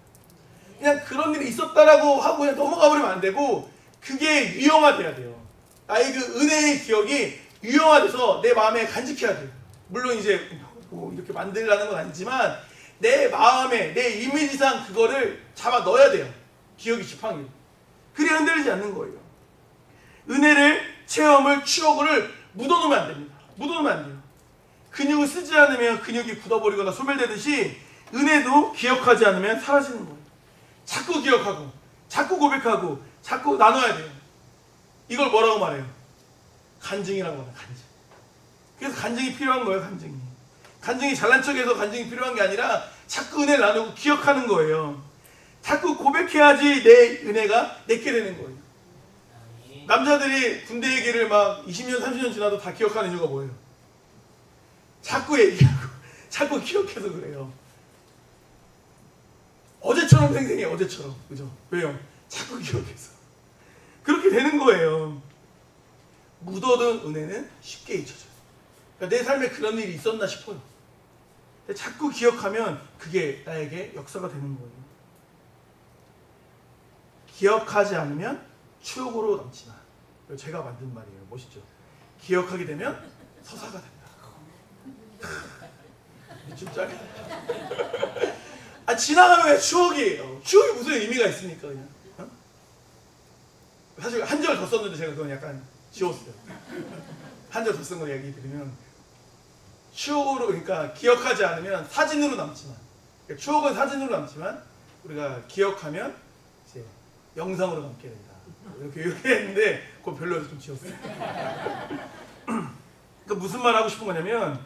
그냥 그런 일이 있었다라고 하고 그냥 넘어가 버리면 안 되고 그게 유형화돼야 돼요. 나의 그 은혜의 기억이 유형화돼서 내 마음에 간직해야 돼요. 물론 이제 뭐 이렇게 만들라는 건 아니지만 내 마음에 내 이미지상 그거를 잡아 넣어야 돼요. 기억의 지팡이. 그래야 흔들리지 않는 거예요. 은혜를 체험을 추억을 묻어놓으면 안 됩니다. 묻어놓으면 안 돼요. 근육을 쓰지 않으면 근육이 굳어버리거나 소멸되듯이 은혜도 기억하지 않으면 사라지는 거예요. 자꾸 기억하고 자꾸 고백하고 자꾸 나눠야 돼요. 이걸 뭐라고 말해요? 간증이라고 말해요. 간증. 그래서 간증이 필요한 거예요. 간증이 잘난 척해서 간증이 필요한 게 아니라 자꾸 은혜를 나누고 기억하는 거예요. 자꾸 고백해야지 내 은혜가 내게 되는 거예요. 남자들이 군대 얘기를 막 20년 30년 지나도 다 기억하는 이유가 뭐예요? 자꾸 얘기하고 자꾸 기억해서 그래요. 어제처럼 생생해. 어제처럼. 그죠? 왜요? 자꾸 기억해서. 그렇게 되는 거예요. 묻어둔 은혜는 쉽게 잊혀져요. 그러니까 내 삶에 그런 일이 있었나 싶어요. 근데 자꾸 기억하면 그게 나에게 역사가 되는 거예요. 기억하지 않으면 추억으로 남지만. 제가 만든 말이에요. 멋있죠? 기억하게 되면 서사가 된다. 좀 짜게. 아, 지나가면 왜 추억이에요? 추억이 무슨 의미가 있습니까? 그냥. 사실 한 절 더 썼는데 제가 그건 약간 지웠어요. 한 절 더 쓴 거 얘기 드리면 추억으로, 그러니까 기억하지 않으면 사진으로 남지만, 그러니까 추억은 사진으로 남지만 우리가 기억하면 이제 영상으로 남게 된다. 이렇게 했는데 그거 별로여서 좀 지웠어요. 그러니까 무슨 말 하고 싶은 거냐면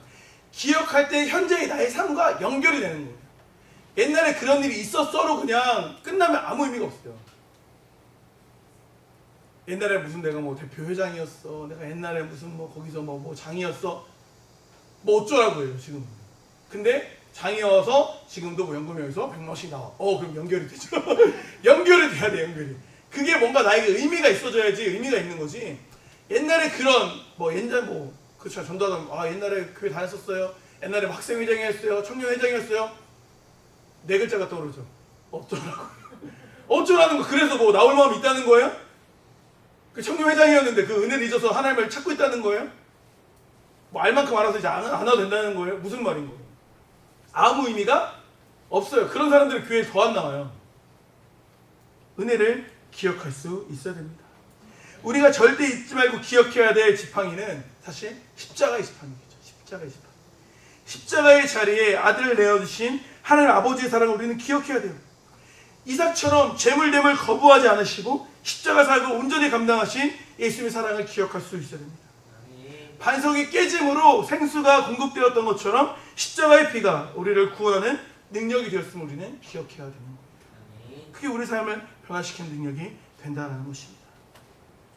기억할 때 현재의 나의 삶과 연결이 되는 거예요. 옛날에 그런 일이 있었어로 그냥 끝나면 아무 의미가 없어요. 옛날에 무슨 내가 뭐 대표 회장이었어, 내가 옛날에 무슨 뭐 거기서 뭐 장이었어, 뭐 어쩌라고요 지금. 근데 장이어서 지금도 뭐 연금이 여기서 100만 원씩 나와. 그럼 연결이 되죠. 연결이 돼야 돼, 연결이. 그게 뭔가 나에게 의미가 있어져야지 의미가 있는 거지. 옛날에 그런 뭐 옛날 뭐 그렇죠, 전도하던 옛날에 교회 다녔었어요, 옛날에 학생회장이었어요, 청년회장이었어요, 네 글자가 떠오르죠. 어쩌라고. 어쩌라는 거. 그래서 뭐 나올 마음이 있다는 거예요? 그 청년회장이었는데 그 은혜를 잊어서 하나님을 찾고 있다는 거예요? 뭐 알만큼 알아서 이제 안 와도 된다는 거예요? 무슨 말인 거예요? 아무 의미가 없어요. 그런 사람들은 교회에 더 안 나와요. 은혜를 기억할 수 있어야 됩니다. 우리가 절대 잊지 말고 기억해야 될 지팡이는 사실 십자가의 지팡이겠죠. 십자가의 지팡이. 십자가의 자리에 아들을 내어주신 하나님 아버지의 사랑을 우리는 기억해야 돼요. 이삭처럼 재물됨을 거부하지 않으시고 십자가 사역을 온전히 감당하신 예수님의 사랑을 기억할 수 있어야 됩니다. 반석이 깨짐으로 생수가 공급되었던 것처럼 십자가의 피가 우리를 구원하는 능력이 되었음을 우리는 기억해야 되는 거예요. 그게 우리 삶을 변화시키는 능력이 된다는 것입니다.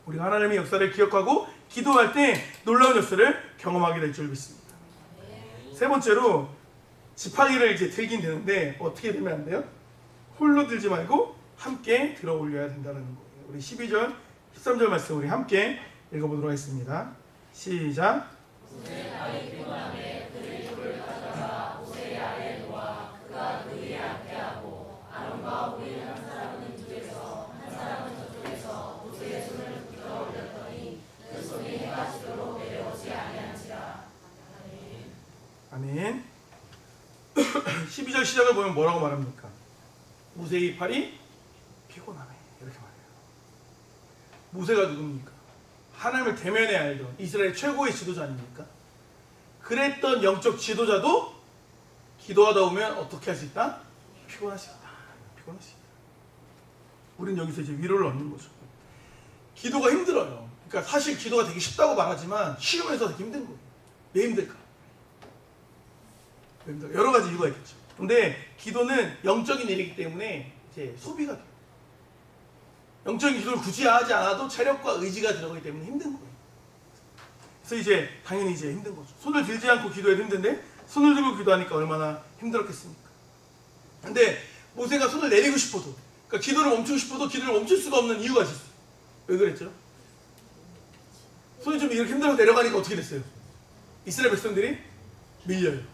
우리가 하나님의 역사를 기억하고 기도할 때 놀라운 역사를 경험하게 될 줄 믿습니다. 세 번째로 지팡이를 이제 들긴 되는데 어떻게 들면 안 돼요? 홀로 들지 말고 함께 들어 올려야 된다는 거예요. 우리 12절, 13절 말씀 우리 함께 읽어보도록 하겠습니다. 시작. 아멘. 12절 시작을 보면 뭐라고 말합니까? 모세의 팔이 피곤하네, 이렇게 말해요. 모세가 누굽니까? 하나님을 대면에 알던 이스라엘 최고의 지도자 아닙니까? 그랬던 영적 지도자도 기도하다 보면 어떻게 할 수 있다? 피곤할 수 있다. 피곤할 수 있다. 우린 여기서 이제 위로를 얻는 거죠. 기도가 힘들어요. 그러니까 사실 기도가 되게 쉽다고 말하지만 쉬우면서 되게 힘든 거예요. 왜 힘들까? 여러 가지 이유가 있겠죠. 근데 기도는 영적인 일이기 때문에 이제 소비가 돼요. 영적인 기도를 굳이 하지 않아도 체력과 의지가 들어가기 때문에 힘든 거예요. 그래서 이제 당연히 이제 힘든 거죠. 손을 들지 않고 기도해도 힘든데 손을 들고 기도하니까 얼마나 힘들었겠습니까? 근데 모세가 손을 내리고 싶어도, 그러니까 기도를 멈추고 싶어도 기도를 멈출 수가 없는 이유가 있었어요. 왜 그랬죠? 손이 좀 이렇게 힘들어서 내려가니까 어떻게 됐어요? 이스라엘 백성들이 밀려요.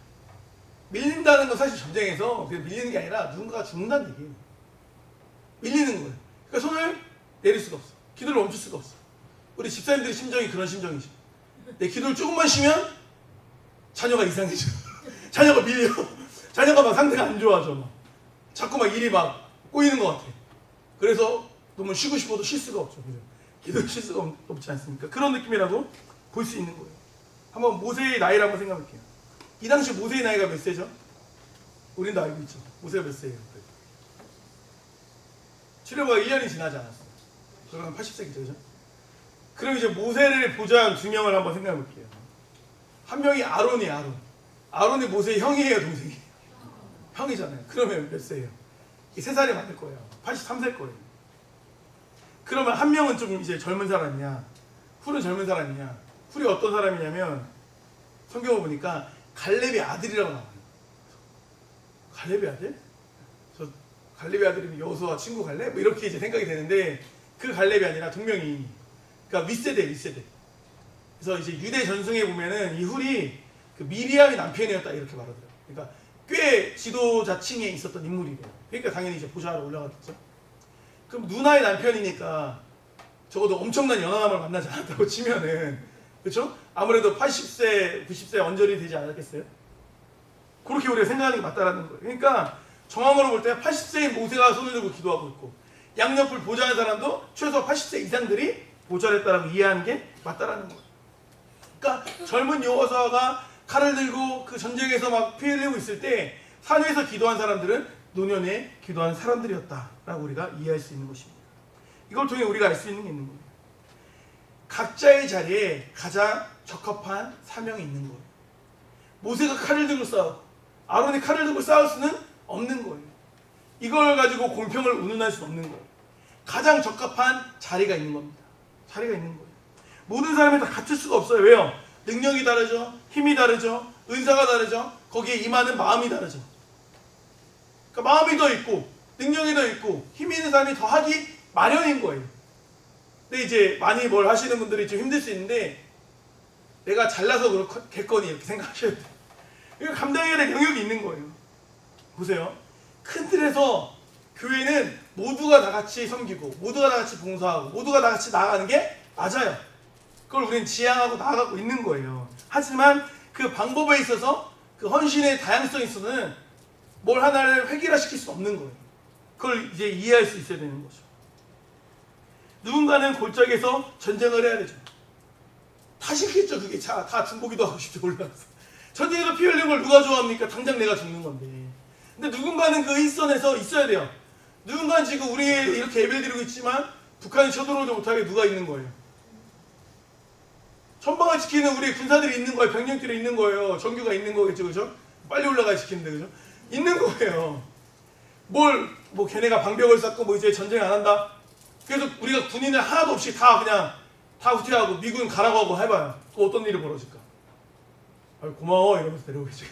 밀린다는 건 사실 전쟁에서 그냥 밀리는 게 아니라 누군가가 죽는다는 얘기예요. 밀리는 거예요. 그러니까 손을 내릴 수가 없어. 기도를 멈출 수가 없어. 우리 집사님들의 심정이 그런 심정이죠. 내 기도를 조금만 쉬면 자녀가 이상해져. 자녀가 밀려. 자녀가 막 상태가 안 좋아져. 막. 자꾸 막 일이 막 꼬이는 것 같아. 그래서 너무 쉬고 싶어도 쉴 수가 없죠. 그죠? 기도를 쉴 수가 없지 않습니까? 그런 느낌이라도 볼 수 있는 거예요. 한번 모세의 나이를 한번 생각할게요. 이 당시 모세의 나이가 몇 세죠? 우린 다 알고 있죠. 모세가 몇 세예요? 출애굽가 1년이 지나지 않았어요. 그러면 80세겠죠, 그죠? 그럼 이제 모세를 보좌한 두 명을 한번 생각해 볼게요. 한 명이 아론이에요, 아론. 아론이 모세의 형이에요, 동생이에요? 형이잖아요. 그러면 몇 세예요? 3살이 맞을 거예요. 83세일 거예요. 그러면 한 명은 좀 이제 젊은 사람이냐, 훌은 젊은 사람이냐. 훌이 어떤 사람이냐면 성경을 보니까 갈렙의 아들이라고 나와요. 갈렙의 아들? 저 갈렙의 아들이 여호수아 친구 갈렙? 뭐 이렇게 이제 생각이 되는데 그 갈렙이 아니라 동명이, 그러니까 윗세대. 그래서 이제 유대 전승에 보면은 이 훌이 그 미리암의 남편이었다 이렇게 말하더라고요. 그러니까 꽤 지도자층에 있었던 인물이래요. 그러니까 당연히 이제 보좌하러 올라갔겠죠. 그럼 누나의 남편이니까 적어도 엄청난 연하남을 만나지 않았다고 치면은, 그렇죠? 아무래도 80세, 90세 언저리 되지 않았겠어요? 그렇게 우리가 생각하는 게 맞다라는 거예요. 그러니까 정황으로 볼 때 80세인 모세가 손을 들고 기도하고 있고 양옆을 보좌하는 사람도 최소 80세 이상들이 보좌를 했다라고 이해하는 게 맞다라는 거예요. 그러니까 젊은 여호수아가 칼을 들고 그 전쟁에서 막 피 흘리고 있을 때 산 위에서 기도한 사람들은 노년에 기도한 사람들이었다라고 우리가 이해할 수 있는 것입니다. 이걸 통해 우리가 알 수 있는 게 있는 거예요. 각자의 자리에 가장 적합한 사명이 있는 거예요. 모세가 칼을 들고 싸웠고 아론이 칼을 들고 싸울 수는 없는 거예요. 이걸 가지고 공평을 운운할 수는 없는 거예요. 가장 적합한 자리가 있는 겁니다. 자리가 있는 거예요. 모든 사람이 다 같을 수가 없어요. 왜요? 능력이 다르죠. 힘이 다르죠. 은사가 다르죠. 거기에 임하는 마음이 다르죠. 그러니까 마음이 더 있고 능력이 더 있고 힘이 있는 사람이 더 하기 마련인 거예요. 근데 이제 많이 뭘 하시는 분들이 좀 힘들 수 있는데 내가 잘나서 그렇겠거니 이렇게 생각하셔야 돼요. 이거 감당해야 될 영역이 있는 거예요. 보세요. 큰 틀에서 교회는 모두가 다 같이 섬기고 모두가 다 같이 봉사하고 모두가 다 같이 나아가는 게 맞아요. 그걸 우리는 지향하고 나아가고 있는 거예요. 하지만 그 방법에 있어서 그 헌신의 다양성에 있어서는 뭘 하나를 획일화시킬 수 없는 거예요. 그걸 이제 이해할 수 있어야 되는 거죠. 누군가는 골짜기에서 전쟁을 해야 되죠. 다 싫겠죠. 그게 다 중보기도 하고 싶죠. 올라가서 전쟁에서 피 흘리는 걸 누가 좋아합니까? 당장 내가 죽는 건데. 근데 누군가는 그 일선에서 있어야 돼요. 누군가는 지금 우리 이렇게 예배드리고 있지만 북한이 쳐들어오지 못하게 누가 있는 거예요? 전방을 지키는 우리 군사들이 있는 거예요. 병력들이 있는 거예요. 정규가 있는 거겠죠. 그죠? 빨리 올라가야 지키는데. 그죠? 있는 거예요. 뭐 걔네가 방벽을 쌓고 뭐 이제 전쟁 안 한다? 그래서 우리가 군인을 하나도 없이 다 그냥 다 후퇴하고 미군 가라고 하고 해봐요. 그 어떤 일이 벌어질까? 아유, 고마워 이러면서 내려오겠죠.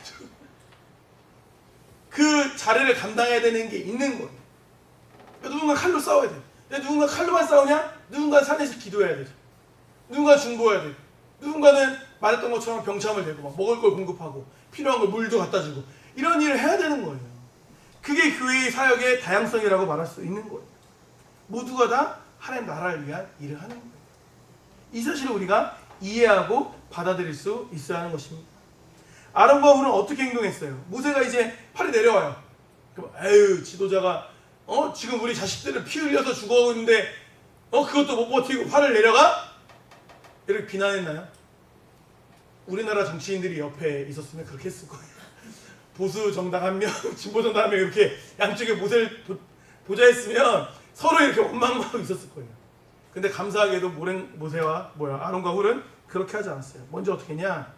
그 자리를 감당해야 되는 게 있는 거예요. 누군가 칼로 싸워야 돼요. 근데 누군가 칼로만 싸우냐? 누군가 산에서 기도해야 되죠. 누군가 중보해야 돼요. 누군가는 말했던 것처럼 병참을 대고 막 먹을 걸 공급하고 필요한 걸 물도 갖다 주고 이런 일을 해야 되는 거예요. 그게 교회의 사역의 다양성이라고 말할 수 있는 거예요. 모두가 다 하나님 나라를 위한 일을 하는 거예요. 이 사실을 우리가 이해하고 받아들일 수 있어야 하는 것입니다. 아론과 훌은 어떻게 행동했어요? 모세가 이제 팔이 내려와요. 그럼 에휴 지도자가 지금 우리 자식들을 피 흘려서 죽어가고 있는데 그것도 못 버티고 팔을 내려가? 이렇게 비난했나요? 우리나라 정치인들이 옆에 있었으면 그렇게 했을 거예요. 보수 정당 한 명, 진보 정당 한 명 이렇게 양쪽에 모세를 보좌했으면 서로 이렇게 원망하고 있었을 거예요. 근데 감사하게도 아론과 훌은 그렇게 하지 않았어요. 먼저 어떻게 했냐?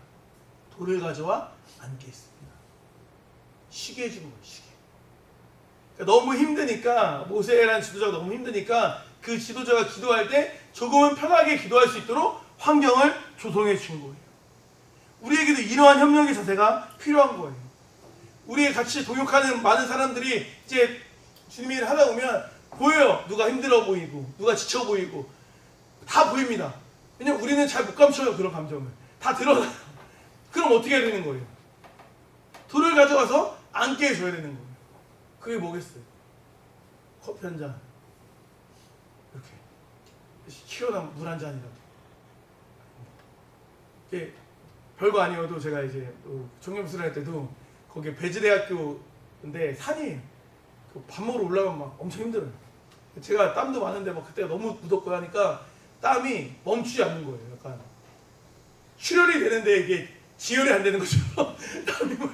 돌을 가져와 앉게 했습니다. 쉬게 해준 거예요. 쉬게. 그러니까 너무 힘드니까 모세라는 지도자가 너무 힘드니까 그 지도자가 기도할 때 조금은 편하게 기도할 수 있도록 환경을 조성해 준 거예요. 우리에게도 이러한 협력의 자세가 필요한 거예요. 우리의 같이 동역하는 많은 사람들이 이제 주님의 일을 하다 보면 보여요. 누가 힘들어 보이고 누가 지쳐 보이고 다 보입니다. 왜냐면 우리는 잘 못 감춰요. 그런 감정을 다 드러나요. 그럼 어떻게 해야 되는 거예요? 돌을 가져가서 앉게 해줘야 되는 거예요. 그게 뭐겠어요? 커피 한 잔 이렇게 시원한 물 한 잔이라도. 이게 별거 아니어도 제가 이제 청년수련 할 때도 거기 배지대학교인데 산이에요. 밥 먹으러 올라가면 막 엄청 힘들어요. 제가 땀도 많은데 막 그때가 너무 무덥고 하니까 땀이 멈추지 않는 거예요. 약간 출혈이 되는데 이게 지혈이 안 되는 것처럼 땀이 막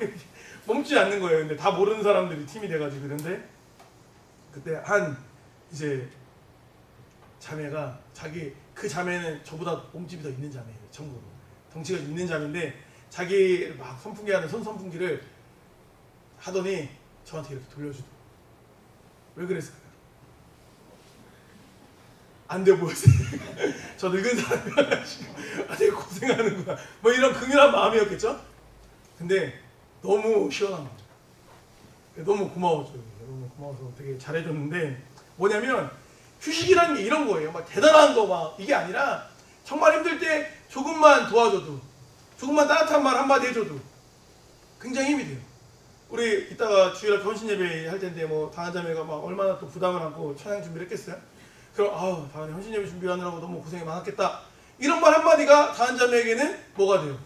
멈추지 않는 거예요. 근데 다 모르는 사람들이 팀이 돼가지고. 그런데 그때 한 이제 자매가 그 자매는 저보다 몸집이 더 있는 자매예요. 참고로 덩치가 있는 자매인데 자기 막 선풍기하는 손 선풍기를 하더니 저한테 이렇게 돌려주더라고요. 왜 그랬을까요? 안 돼 보였어요. 저 늙은 사람이 와가지고 되게 고생하는구나 뭐 이런 긍휼한 마음이었겠죠? 근데 너무 시원한 거예요. 너무 고마웠죠. 너무 고마워서 되게 잘해줬는데 뭐냐면 휴식이라는 게 이런 거예요. 막 대단한 거 막 이게 아니라 정말 힘들 때 조금만 도와줘도 조금만 따뜻한 말 한마디 해줘도 굉장히 힘이 돼요. 우리 이따가 주일학교 헌신 예배 할 텐데 뭐 다한자매가 막 얼마나 또 부담을 하고 찬양 준비를 했겠어요? 그럼 다한에 헌신 예배 준비하느라고 너무 고생이 많았겠다. 이런 말 한마디가 다한자매에게는 뭐가 돼요?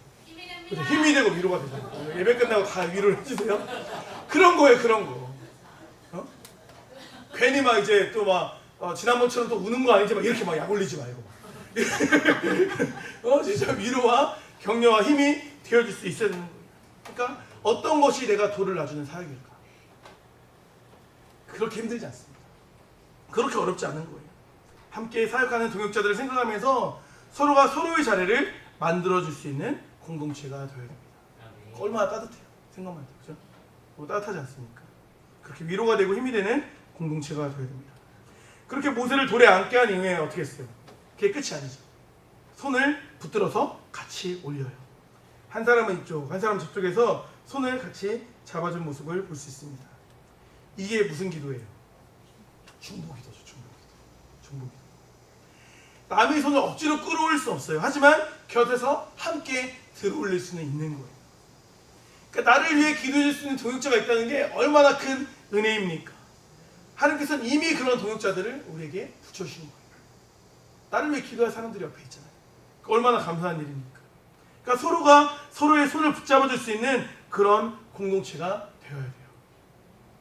힘이 되고 위로가 되죠. 예배 끝나고 다 위로를 해주세요. 그런 거예요. 그런 거. 괜히 막 이제 또 막 지난번처럼 또 우는 거 아니지 막 이렇게 막 약 올리지 말고 진짜 위로와 격려와 힘이 되어줄 수 있어야 되는 거예요. 그러니까 어떤 것이 내가 돌을 놔주는 사역일까? 그렇게 힘들지 않습니다. 그렇게 어렵지 않은 거예요. 함께 사역하는 동역자들을 생각하면서 서로가 서로의 자리를 만들어줄 수 있는 공동체가 되어야 됩니다. 얼마나 따뜻해요. 생각만 해도. 그죠? 뭐 따뜻하지 않습니까? 그렇게 위로가 되고 힘이 되는 공동체가 되어야 됩니다. 그렇게 모세를 돌에 앉게 한 이후에 어떻게 했어요? 그게 끝이 아니죠. 손을 붙들어서 같이 올려요. 한 사람은 이쪽, 한 사람은 저쪽에서 손을 같이 잡아준 모습을 볼 수 있습니다. 이게 무슨 기도예요? 중보기도죠. 중보기도. 남의 손을 억지로 끌어올릴 수 없어요. 하지만 곁에서 함께 들어올릴 수는 있는 거예요. 그러니까 나를 위해 기도해 줄 수 있는 동역자가 있다는 게 얼마나 큰 은혜입니까? 하나님께서는 이미 그런 동역자들을 우리에게 붙여주신 거예요. 나를 위해 기도할 사람들이 옆에 있잖아요. 얼마나 감사한 일입니까? 그러니까 서로가 서로의 손을 붙잡아줄 수 있는 그런 공동체가 되어야 돼요.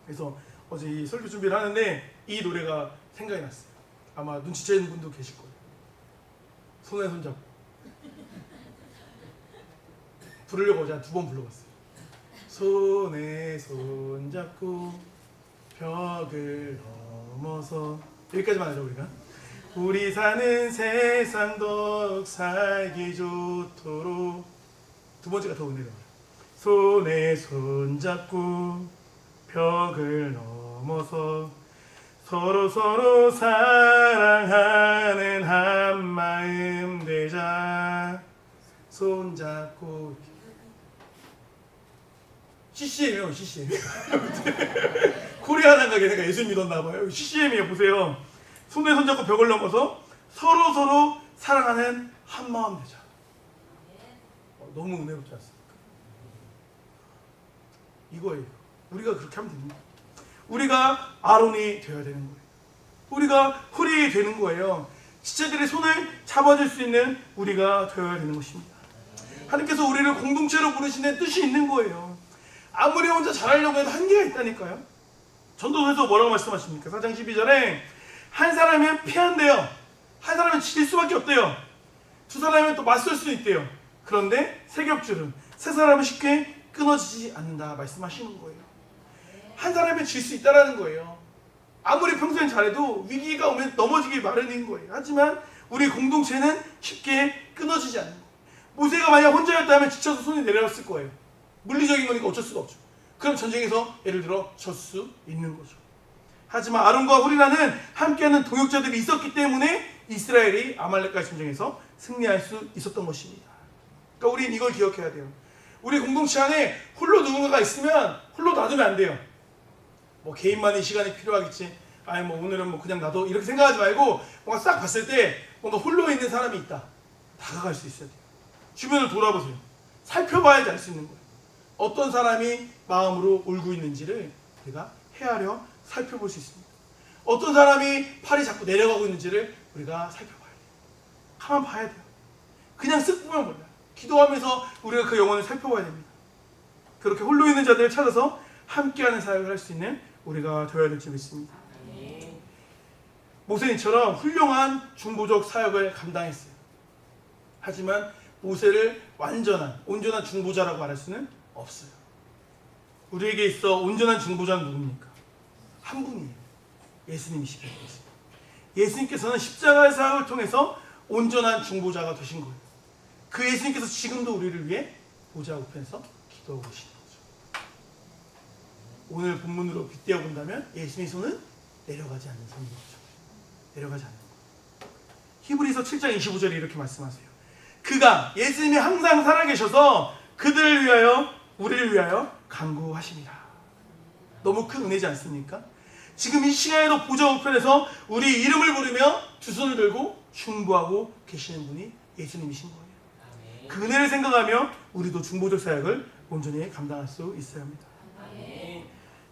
그래서 어제 이 설교 준비를 하는데 이 노래가 생각이 났어요. 아마 눈치채는 분도 계실 거예요. 손에 손잡고 부르려고 어제 한 2번 불러봤어요. 손에 손잡고 벽을 넘어서 여기까지만 하죠. 우리 사는 세상 더욱 살기 좋도록. 두 번째가 더 은혜로워요. 손에 손잡고 벽을 넘어서 서로 사랑하는 한 마음 되자. 손잡고 CCM이요. CCM 코리아 장가게 내가 예수 믿었나봐요. CCM이에요. 보세요. 손에 손잡고 벽을 넘어서 서로 사랑하는 한 마음 되자. 너무 은혜롭지 않습니까? 이거예요. 우리가 그렇게 하면 됩니다. 우리가 아론이 되어야 되는 거예요. 우리가 훌이 되는 거예요. 지체들의 손을 잡아줄 수 있는 우리가 되어야 되는 것입니다. 하나님께서 우리를 공동체로 부르시는 뜻이 있는 거예요. 아무리 혼자 잘하려고 해도 한계가 있다니까요. 전도서에서 뭐라고 말씀하십니까? 4장 12절에 한 사람은 패한대요. 한 사람은 질 수밖에 없대요. 두 사람은 또 맞설 수 있대요. 그런데 세 겹줄은 세 사람은 쉽게 끊어지지 않는다 말씀하시는 거예요. 한 사람은 질 수 있다라는 거예요. 아무리 평소엔 잘해도 위기가 오면 넘어지기 마련인 거예요. 하지만 우리 공동체는 쉽게 끊어지지 않는 거예요. 모세가 만약 혼자였다면 지쳐서 손이 내려갔을 거예요. 물리적인 거니까 어쩔 수가 없죠. 그럼 전쟁에서 예를 들어 질 수 있는 거죠. 하지만 아론과 훌이라는 함께하는 동역자들이 있었기 때문에 이스라엘이 아말렉과의 전쟁에서 승리할 수 있었던 것입니다. 그러니까 우리는 이걸 기억해야 돼요. 우리 공동체 안에 홀로 누군가가 있으면 홀로 놔두면 안 돼요. 뭐 개인만의 시간이 필요하겠지. 아니 뭐 오늘은 뭐 그냥 놔둬 이렇게 생각하지 말고 뭔가 싹 봤을 때 뭔가 홀로 있는 사람이 있다. 다가갈 수 있어야 돼요. 주변을 돌아보세요. 살펴봐야지 알 수 있는 거예요. 어떤 사람이 마음으로 울고 있는지를 우리가 헤아려 살펴볼 수 있습니다. 어떤 사람이 팔이 자꾸 내려가고 있는지를 우리가 살펴봐야 돼요. 가만 봐야 돼요. 그냥 쓱 보면 몰라요. 기도하면서 우리가 그 영혼을 살펴봐야 됩니다. 그렇게 홀로 있는 자들을 찾아서 함께하는 사역을 할 수 있는 우리가 되어야 될 줄 믿습니다. 모세님처럼 훌륭한 중보적 사역을 감당했어요. 하지만 모세를 온전한 중보자라고 말할 수는 없어요. 우리에게 있어 온전한 중보자는 누굽니까? 한 분이에요. 예수님이시죠. 예수님께서는 십자가의 사역을 통해서 온전한 중보자가 되신 거예요. 그 예수님께서 지금도 우리를 위해 보좌 우편에서 기도하고 계시는 거죠. 오늘 본문으로 빗대어 본다면 예수님의 손은 내려가지 않는 손인 거죠. 내려가지 않는 거. 히브리서 7장 25절에 이렇게 말씀하세요. 그가 예수님이 항상 살아계셔서 그들을 위하여 우리를 위하여 간구하십니다. 너무 큰 은혜지 않습니까? 지금 이 시간에도 보좌 우편에서 우리 이름을 부르며 두 손을 들고 중보하고 계시는 분이 예수님이신 거예요. 그 은혜를 생각하며 우리도 중보적 사역을 온전히 감당할 수 있어야 합니다.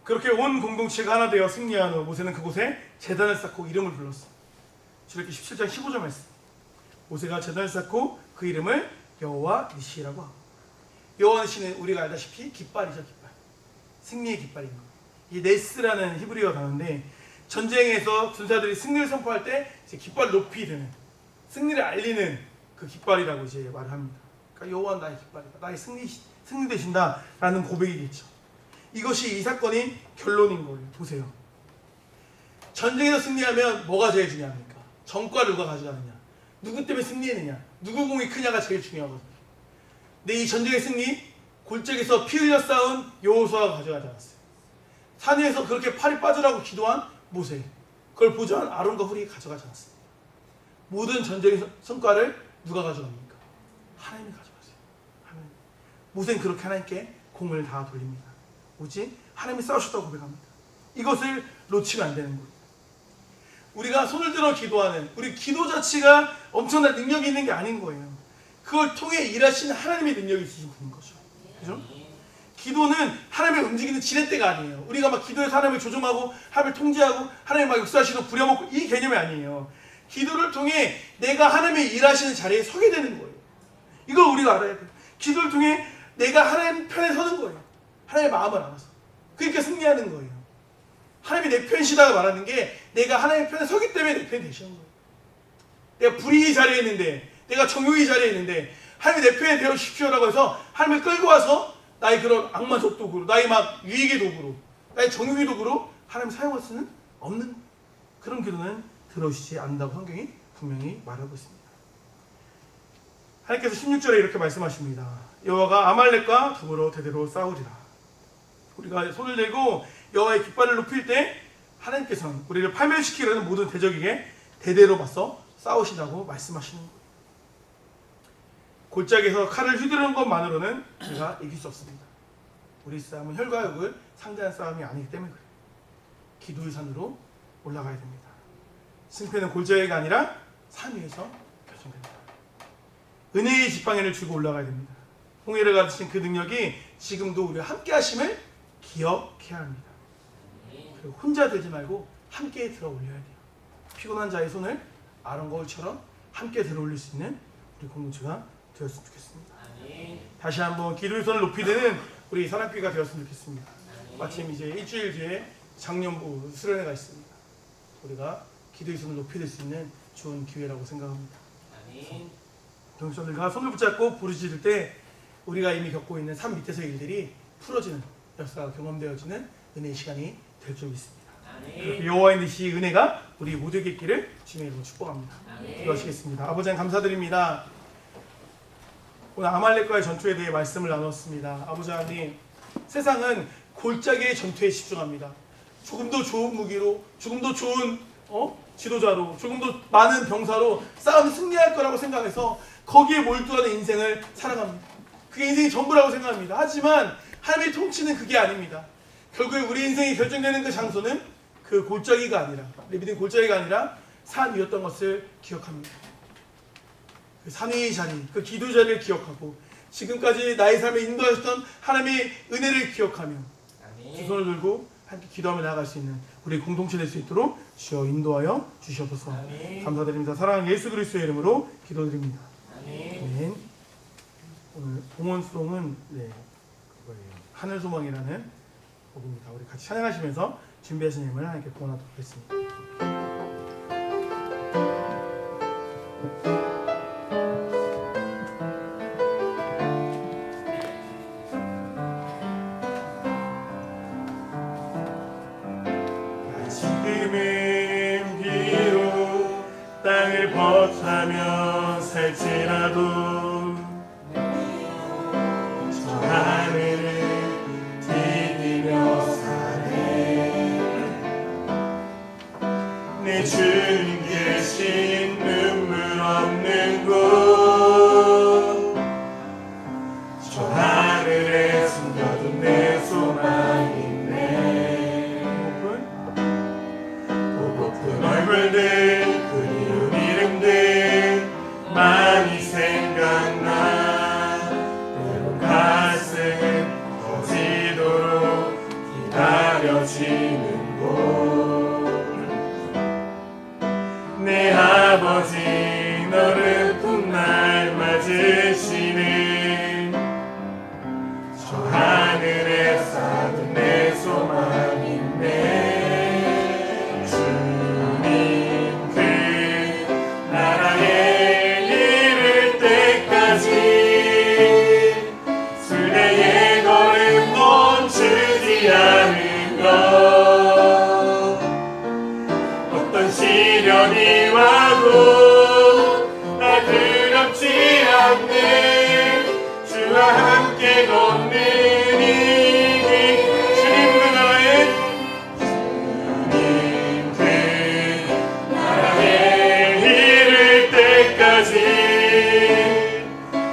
그렇게 온 공동체가 하나 되어 승리한 후 모세는 그곳에 제단을 쌓고 이름을 불렀어요. 출애굽기 17장 15절 말씀. 모세가 제단을 쌓고 그 이름을 여호와 니시라고 하고, 여호와 니시는 우리가 알다시피 깃발이죠. 깃발. 승리의 깃발인 거예요. 이 네스라는 히브리어 단어인데 전쟁에서 군사들이 승리를 선포할 때 이제 깃발 높이 드는, 승리를 알리는 그 깃발이라고 이제 말을 합니다. 그러니까 여호와는 나의 깃발이다, 나의 승리 되신다라는 고백이겠죠. 이것이 이 사건의 결론인 거예요. 보세요. 전쟁에서 승리하면 뭐가 제일 중요합니까? 전과를 누가 가져가느냐, 누구 때문에 승리했느냐, 누구 공이 크냐가 제일 중요하거든요. 근데 이 전쟁의 승리, 골짜기에서 피 흘려 싸운 여호수아가 가져가지 않았어요. 산 위에서 그렇게 팔이 빠지라고 기도한 모세, 그걸 보좌한 아론과 훌이 가져가지 않았습니다. 모든 전쟁의 성과를 누가 가져갑니까? 하나님이 가져가세요. 하나님. 모세는 그렇게 하나님께 공을 다 돌립니다. 오직 하나님이 싸우셨다고 고백합니다. 이것을 놓치면 안 되는 거예요. 우리가 손을 들어 기도하는 우리 기도 자체가 엄청난 능력이 있는 게 아닌 거예요. 그걸 통해 일하시는 하나님의 능력이 있으신 분인 거죠. 그죠? 기도는 하나님을 움직이는 지렛대가 아니에요. 우리가 막 기도해서 하나님을 조종하고 하나님을 통제하고 하나님 막 역사하시고 부려먹고 이 개념이 아니에요. 기도를 통해 내가 하나님의 일하시는 자리에 서게 되는 거예요. 이걸 우리가 알아야 돼요. 기도를 통해 내가 하나님 편에 서는 거예요. 하나님의 마음을 알아서. 그러니까 승리하는 거예요. 하나님이 내 편이시다고 말하는 게 내가 하나님 편에 서기 때문에 내 편이 되시는 거예요. 내가 불의의 자리에 있는데, 내가 정욕의 자리에 있는데 하나님이 내 편에 되어주십시오라고 해서 하나님을 끌고 와서 나의 그런 악마적 도구로, 나의 막 유익의 도구로, 나의 정욕의 도구로 하나님을 사용할 수는 없는 그런 기도는 들어오시지 않는다고 성경이 분명히 말하고 있습니다. 하나님께서 16절에 이렇게 말씀하십니다. 여호와가 아말렉과 더불어 대대로 싸우리라. 우리가 손을 들고 여호와의 깃발을 높일 때 하나님께서는 우리를 파멸시키려는 모든 대적에게 대대로 맞서 싸우신다고 말씀하시는 거예요. 골짜기에서 칼을 휘두르는 것만으로는 우리가 이길 수 없습니다. 우리 싸움은 혈과 육을 상대하는 싸움이 아니기 때문에 그래요. 기도의 산으로 올라가야 됩니다. 승패는 골짜기가 아니라 산 위에서 결정됩니다. 은혜의 지팡이를 들고 올라가야 됩니다. 홍해를 가르친 그 능력이 지금도 우리와 함께 하심을 기억해야 합니다. 그리고 혼자 되지 말고 함께 들어 올려야 돼요. 피곤한 자의 손을 아론과 홀처럼 함께 들어 올릴 수 있는 우리 공동체가 되었으면 좋겠습니다. 다시 한번 기도의 손을 높이 드는 우리 사랑교회가 되었으면 좋겠습니다. 마침 이제 일주일 뒤에 장년부 수련회가 있습니다. 우리가 기도의 손을 높이 들 수 있는 좋은 기회라고 생각합니다. 동성들과 손을 붙잡고 부르짖을 때 우리가 이미 겪고 있는 삶 밑에서의 일들이 풀어지는 역사가 경험되어지는 은혜의 시간이 될 줄 믿습니다. 여호와의 이 은혜가 우리 모두에게 있기를 주님의 이름으로 축복합니다. 기도하시겠습니다. 아버지 하나님 감사드립니다. 오늘 아말렉과의 전투에 대해 말씀을 나눴습니다. 아버지 하나님, 세상은 골짜기의 전투에 집중합니다. 조금 더 좋은 무기로, 조금 더 좋은 지도자로, 조금 더 많은 병사로 싸움 승리할 거라고 생각해서 거기에 몰두하는 인생을 살아갑니다. 그게 인생이 전부라고 생각합니다. 하지만 하나님의 통치는 그게 아닙니다. 결국에 우리 인생이 결정되는 그 장소는 그 골짜기가 아니라, 내 믿음 골짜기가 아니라 산 위였던 것을 기억합니다. 그 산 위의 자리, 그 기도 자리를 기억하고 지금까지 나의 삶에 인도하셨던 하나님의 은혜를 기억하며 두 손을 들고 함께 기도하며 나아갈 수 있는 우리 공동체 될 수 있도록 주여 인도하여 주시옵소서. 감사드립니다. 사랑하는 예수 그리스도의 이름으로 기도드립니다. 아멘. 오늘 봉헌송은 그거예요. 하늘소망이라는 곡입니다. 우리 같이 찬양하시면서 준비하신 예물을 하나님께 구원하도록 하겠습니다. 지금은 비록 땅을 벗하며 살지라도 저 하늘을 디디며 사네. 내 주님 계신 눈물 없는 곳, 저 하늘에 숨겨둔 내 소망이 얼굴들 그리운 이름들 많이 생각나. 때론 가슴은 터지도록 기다려지는 곳, 나 두렵지 않네 주와 함께 걷는 이 길 주님 그 나라에 이를 때까지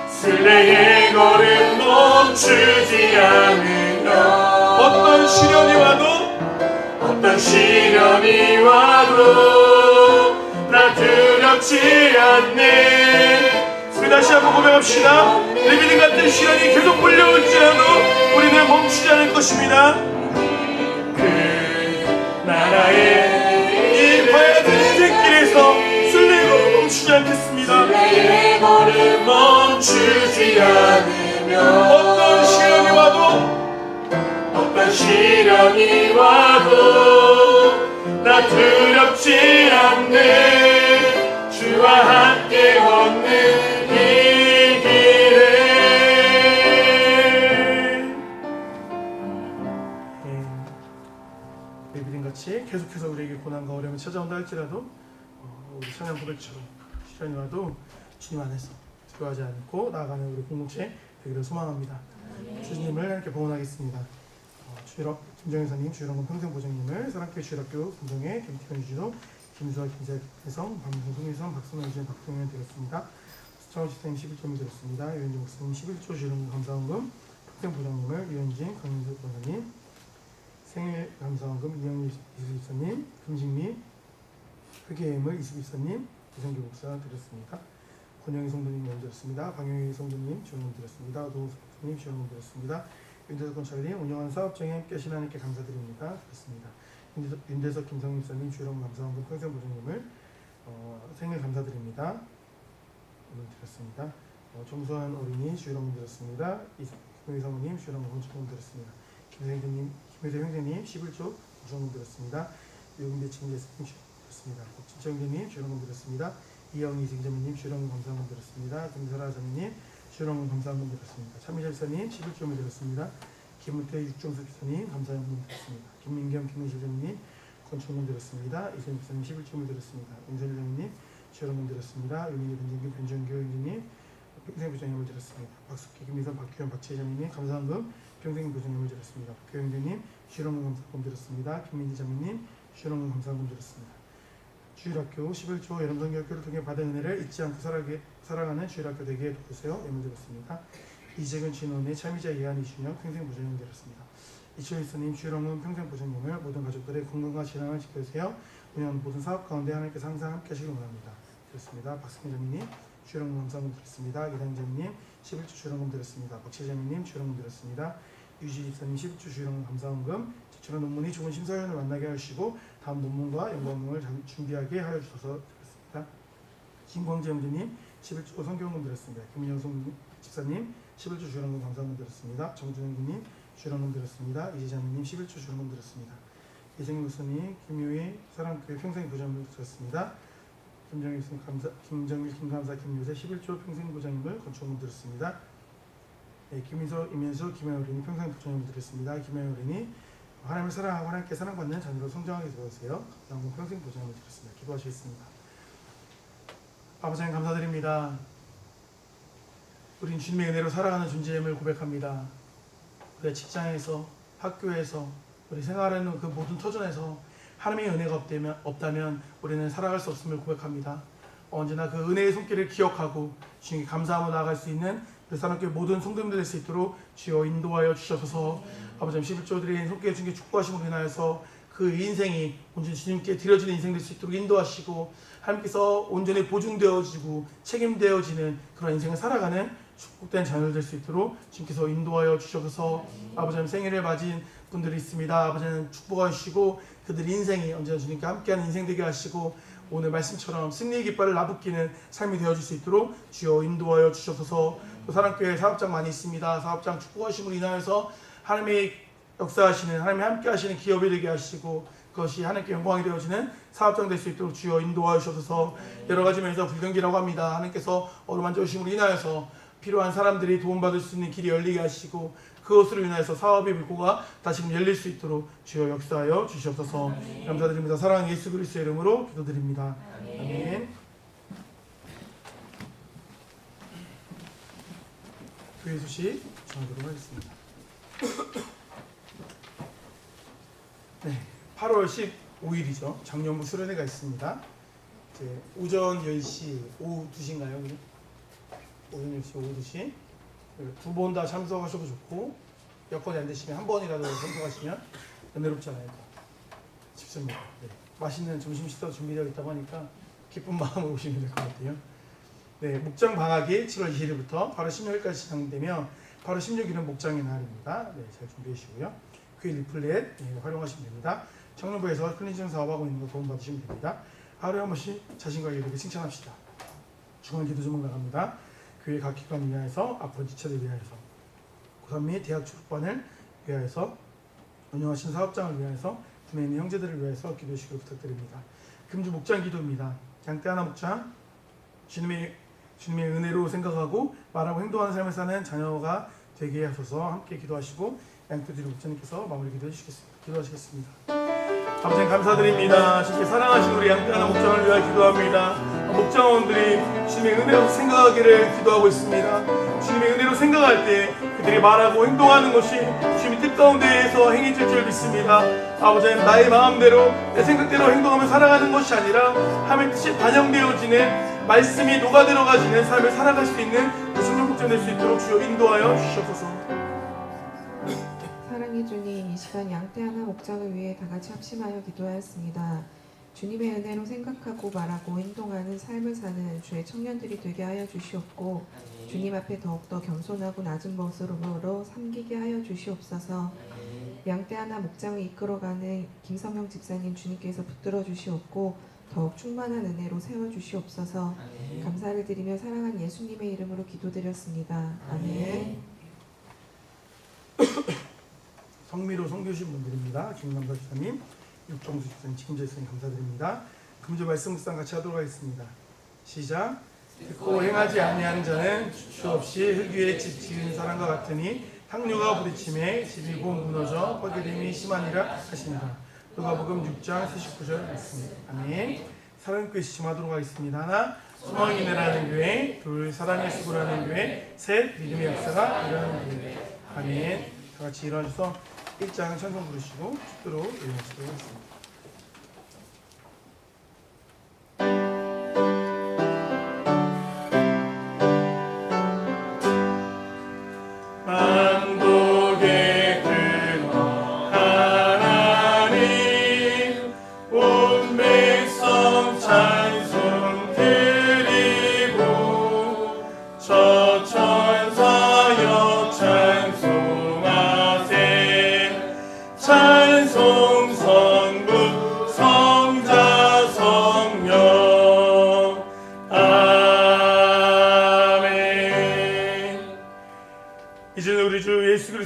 순례의 걸음 멈추지 않으며 어떤 시련이 와도 나 두렵지 않네. 우리 다시 한번 고백합시다. 내 믿음 같은 시련이 계속 몰려올지라도 우리는 멈추지 않을 것입니다. 그 나라의 이 밝은 인생길에서 순례의 걸음 멈추지 않겠습니다. 순례의 걸음 멈추지 않으며 어떤 시련이 와도 나 두렵지 않네 주와 함께 걷는 이 길에. 예비린같이 계속해서 우리에게 고난과 어려움이 찾아온다 할지라도 우리 찬양 고백처럼 시련이 와도 주님 안에서 두려워하지 않고 나아가는 우리 공동체 되기를 소망합니다. 주님을 함께 봉헌하겠습니다. 주일학 김정혜사님, 주일학원 평생보장님을 사랑교회 주일학교 김정혜, 김태현 주지도, 김수아, 김재성, 박민성, 송희선, 박선호, 유진, 박동현 드렸습니다. 수창호 지사님 11점을 드렸습니다. 유현진 목사님 11조 주일학원 감사원금, 평생보장님을 유현진, 강민수 권사님, 생일 감사원금 이영희 이수집사님, 금식미, 회계예물 이수집사님, 이성규 목사 드렸습니다. 권영희 성도님 드렸습니다. 방영희 성도님 주일학원 드렸습니다. 노우수 목사님 주일학원 드렸습니다. 윤대석 건설님 운영하는 사업장에 함께 하신 하나님께 감사드립니다. 그렇습니다. 윤대석 김성임 목사님 주일학원 감사원금 평생보장님을 생일 감사드립니다. 오늘 드렸습니다. 정수환 어린이 주일학원 드렸습니다. 이성희 사모님 주일학원 건축금 드렸습니다. 김효대 형제님 11조 구성금 드렸습니다. 유근대 친구님 드렸습니다. 진짜 형제님 주일학원 드렸습니다. 이영희 생자매님 주일학원 감사원금 드렸습니다. 김설아 자매님 주일학원 감사원금 드렸습니다. 참미자 집사님 11조를 드렸습니다. 김은태 육정수 집사님 감사원금 드렸습니다. 김민경 김민실 장님 건축금 드렸습니다. 이선희 집사님 11조를 드렸습니다. 윤선일 장님 주일학원 드렸습니다. 윤민기 변정규 변정교 형님 평생보장님을 드렸습니다. 박숙기 김미선 박규현 박채희 장님 감사원금 평생보장님을 드렸습니다. 박규현 형님 주일학원 감사원금 드렸습니다. 김민지 장님 주일학원 감사원금 드렸습니다. 주일학교 11조 여름성교육교를 통해 받은 은혜를 잊지 않고 살아가는 주일학교 되게 도와주세요. 예물 드렸습니다. 이재근 진원의 참이자 이한이 주녀 평생보장님 드렸습니다. 이철일사님 주일학원 평생보장님을 모든 가족들의 건강과 질환을 지켜주세요. 운영하는 모든 사업 가운데 하나님께서 항상 함께 하시길 원합니다. 드렸습니다. 박승희자매님 주일학원 감사원금 드렸습니다. 이당자매님 11조 주일학원 드렸습니다. 박채자매님 주일학원 드렸습니다. 유지집사님 11조 주일학원 감사원금 제출한 논문이 좋은 심사위원을 만나게 하시고 다음 논문과 연구원문을 준비하게 하여 주셔서 드렸습니다. 김광재 형제님 11조 성경금 드렸습니다. 김민영 집사님 11조 주일학원 감사원금 드렸습니다. 정준영님 주일학원 드렸습니다. 이재자매님 11조 주일학원 드렸습니다. 이정희 목사님 김효희 사랑교회 평생보장을 드렸습니다. 김정일 김감사 김요새 11조 평생보장님을 건축금 드렸습니다. 김인서 이면수 김혜어린이 평생보장님을 드렸습니다. 김혜어린이 하나님을 사랑하고 하나님께 사랑받는 자녀로 성장하게 되어주세요. 영원 평생보장님을 드렸습니다. 기도하시겠습니다. 아버지 하나님 감사드립니다. 우린 주님의 은혜로 살아가는 존재임을 고백합니다. 우리의 직장에서 학교에서 우리 생활하는 그 모든 터전에서 하나님의 은혜가 없다면 우리는 살아갈 수 없음을 고백합니다. 언제나 그 은혜의 손길을 기억하고 주님께 감사하며 나아갈 수 있는 우리 사랑교회 모든 성도님들 될 수 있도록 주여 인도하여 주셔서 아버지 11조 드린 손길에 주님께 축복하심으로 인하여서 그 인생이 온전히 주님께 드려지는 인생 될 수 있도록 인도하시고 하나님께서 온전히 보증되어지고 책임되어지는 그런 인생을 살아가는 축복된 자녀들 될 수 있도록 주님께서 인도하여 주셔서 아버지 생일을 맞은 분들이 있습니다. 아버지는 축복하여 주시고 그들 인생이 언제나 주님께 함께하는 인생 되게 하시고 오늘 말씀처럼 승리의 깃발을 나부끼는 삶이 되어질 수 있도록 주여 인도하여 주셔서 또 사랑교회 사업장 많이 있습니다. 사업장 축복하심으로 인하여서 하나님의 역사하시는 하나님이 함께하시는 기업이 되게 하시고 그것이 하나님께 영광이 되어지는 사업장 될 수 있도록 주여 인도하여 주셔서 여러 가지 면에서 불경기라고 합니다. 하나님께서 어루만져 주심으로 인하여서 필요한 사람들이 도움받을 수 있는 길이 열리게 하시고 그것으로 인해서 사업의 물고가 다시금 열릴 수 있도록 주여 역사하여 주시옵소서. 감사드립니다. 사랑하는 예수 그리스도의 이름으로 기도드립니다. 아멘. 교회 소식 전하도록 하겠습니다. 네, 8월 15일이죠. 작년부 수련회가 있습니다. 이제 오전 10시, 오후 2시인가요? 그죠? 오전 10시, 오후 2시. 두 번 다 참석하셔도 좋고, 여건이 안 되시면 한 번이라도 참석하시면 은혜롭지 않을까 싶습니다. 네, 맛있는 점심 식사 준비되어 있다고 하니까 기쁜 마음으로 오시면 될 것 같아요. 네, 목장 방학이 7월 20일부터 8월 16일까지 진행되며 8월 16일은 목장의 날입니다. 네, 잘 준비해 주시고요. 교회 리플렛 활용하시면 됩니다. 청년부에서 클린징 사업하고 있는 거 도움받으시면 됩니다. 하루에 한 번씩 자신과 이렇게 칭찬합시다. 중간 기도 제목 나갑니다. 교회 각 기관을 위하여서 앞으로 지체를 위하여서 고3 및 대학 졸업반을 위하여서 운영하신 사업장을 위하여서 군에 있는 형제들을 위하여서 기도해 주시길 부탁드립니다. 금주 목장 기도입니다. 양떼 하나 목장 주님의 은혜로 생각하고 말하고 행동하는 삶을 사는 자녀가 되게 하소서. 함께 기도하시고 양떼들이 목자님께서 마무리 기도하시겠습니다. 아버지 감사드립니다. 주님께 사랑하신 우리 양떼 하나 목장을 위하여 기도합니다. 목장원들이 주님의 은혜로 생각하기를 기도하고 있습니다. 주님의 은혜로 생각할 때 그들이 말하고 행동하는 것이 주님의 뜻 가운데에서 행해질 줄 믿습니다. 아버지 나의 마음대로 내 생각대로 행동하며 살아가는 것이 아니라 하나님의 뜻이 반영되어지는 말씀이 녹아들어가지는 삶을 살아갈 수 있는 그 성령 목장 될 수 있도록 주여 인도하여 주시옵소서. 사랑의 주님, 이 시간 양떼 하나 목장을 위해 다 같이 합심하여 기도하였습니다. 주님의 은혜로 생각하고 말하고 행동하는 삶을 사는 주의 청년들이 되게 하여 주시옵고 주님 앞에 더욱더 겸손하고 낮은 모습으로 섬기게 하여 주시옵소서. 양떼 하나 목장을 이끌어가는 김성영 집사님 주님께서 붙들어 주시옵고 더욱 충만한 은혜로 세워주시옵소서. 감사를 드리며 사랑하는 예수님의 이름으로 기도드렸습니다. 아멘. 성미로 섬겨주신 분들입니다. 김남사 집사님, 육정수 집사님, 책임자 집사님 감사드립니다. 금주 말씀 묵상 같이 하도록 하겠습니다. 시작. 듣고 행하지 아니하는 자는 주 없이 흙 위에 집 지은 사람과 같으니 향료가 부딪힘에 집이 곧 무너져 파괴됨이 심하니라 하십니다. 누가복음 6장 49절 말씀입니다. 아멘. 사랑교회 시침하도록 하겠습니다. 하나, 소망이 내라는 교회. 둘, 사랑의 수고라는 교회. 셋, 믿음의 역사가 일어나는 교회. 아멘. 다 같이 일어나셔서 1장 찬송 부르시고 축도로 일어나시도록 하겠습니다.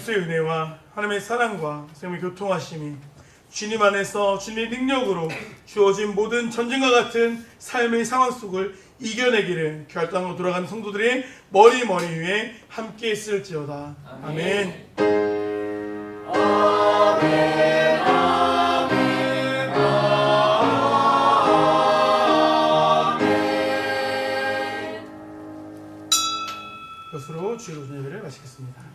은혜와 하나님의 사랑과 성령의 교통하심이 주님 안에서 주님의 능력으로 주어진 모든 전쟁과 같은 삶의 상황 속을 이겨내기를 결단으로 돌아가는 성도들의 머리 위에 함께 있을지어다. 아멘. 아멘. 아멘. 아멘. 이것으로 주의 오전 예배를 마치겠습니다.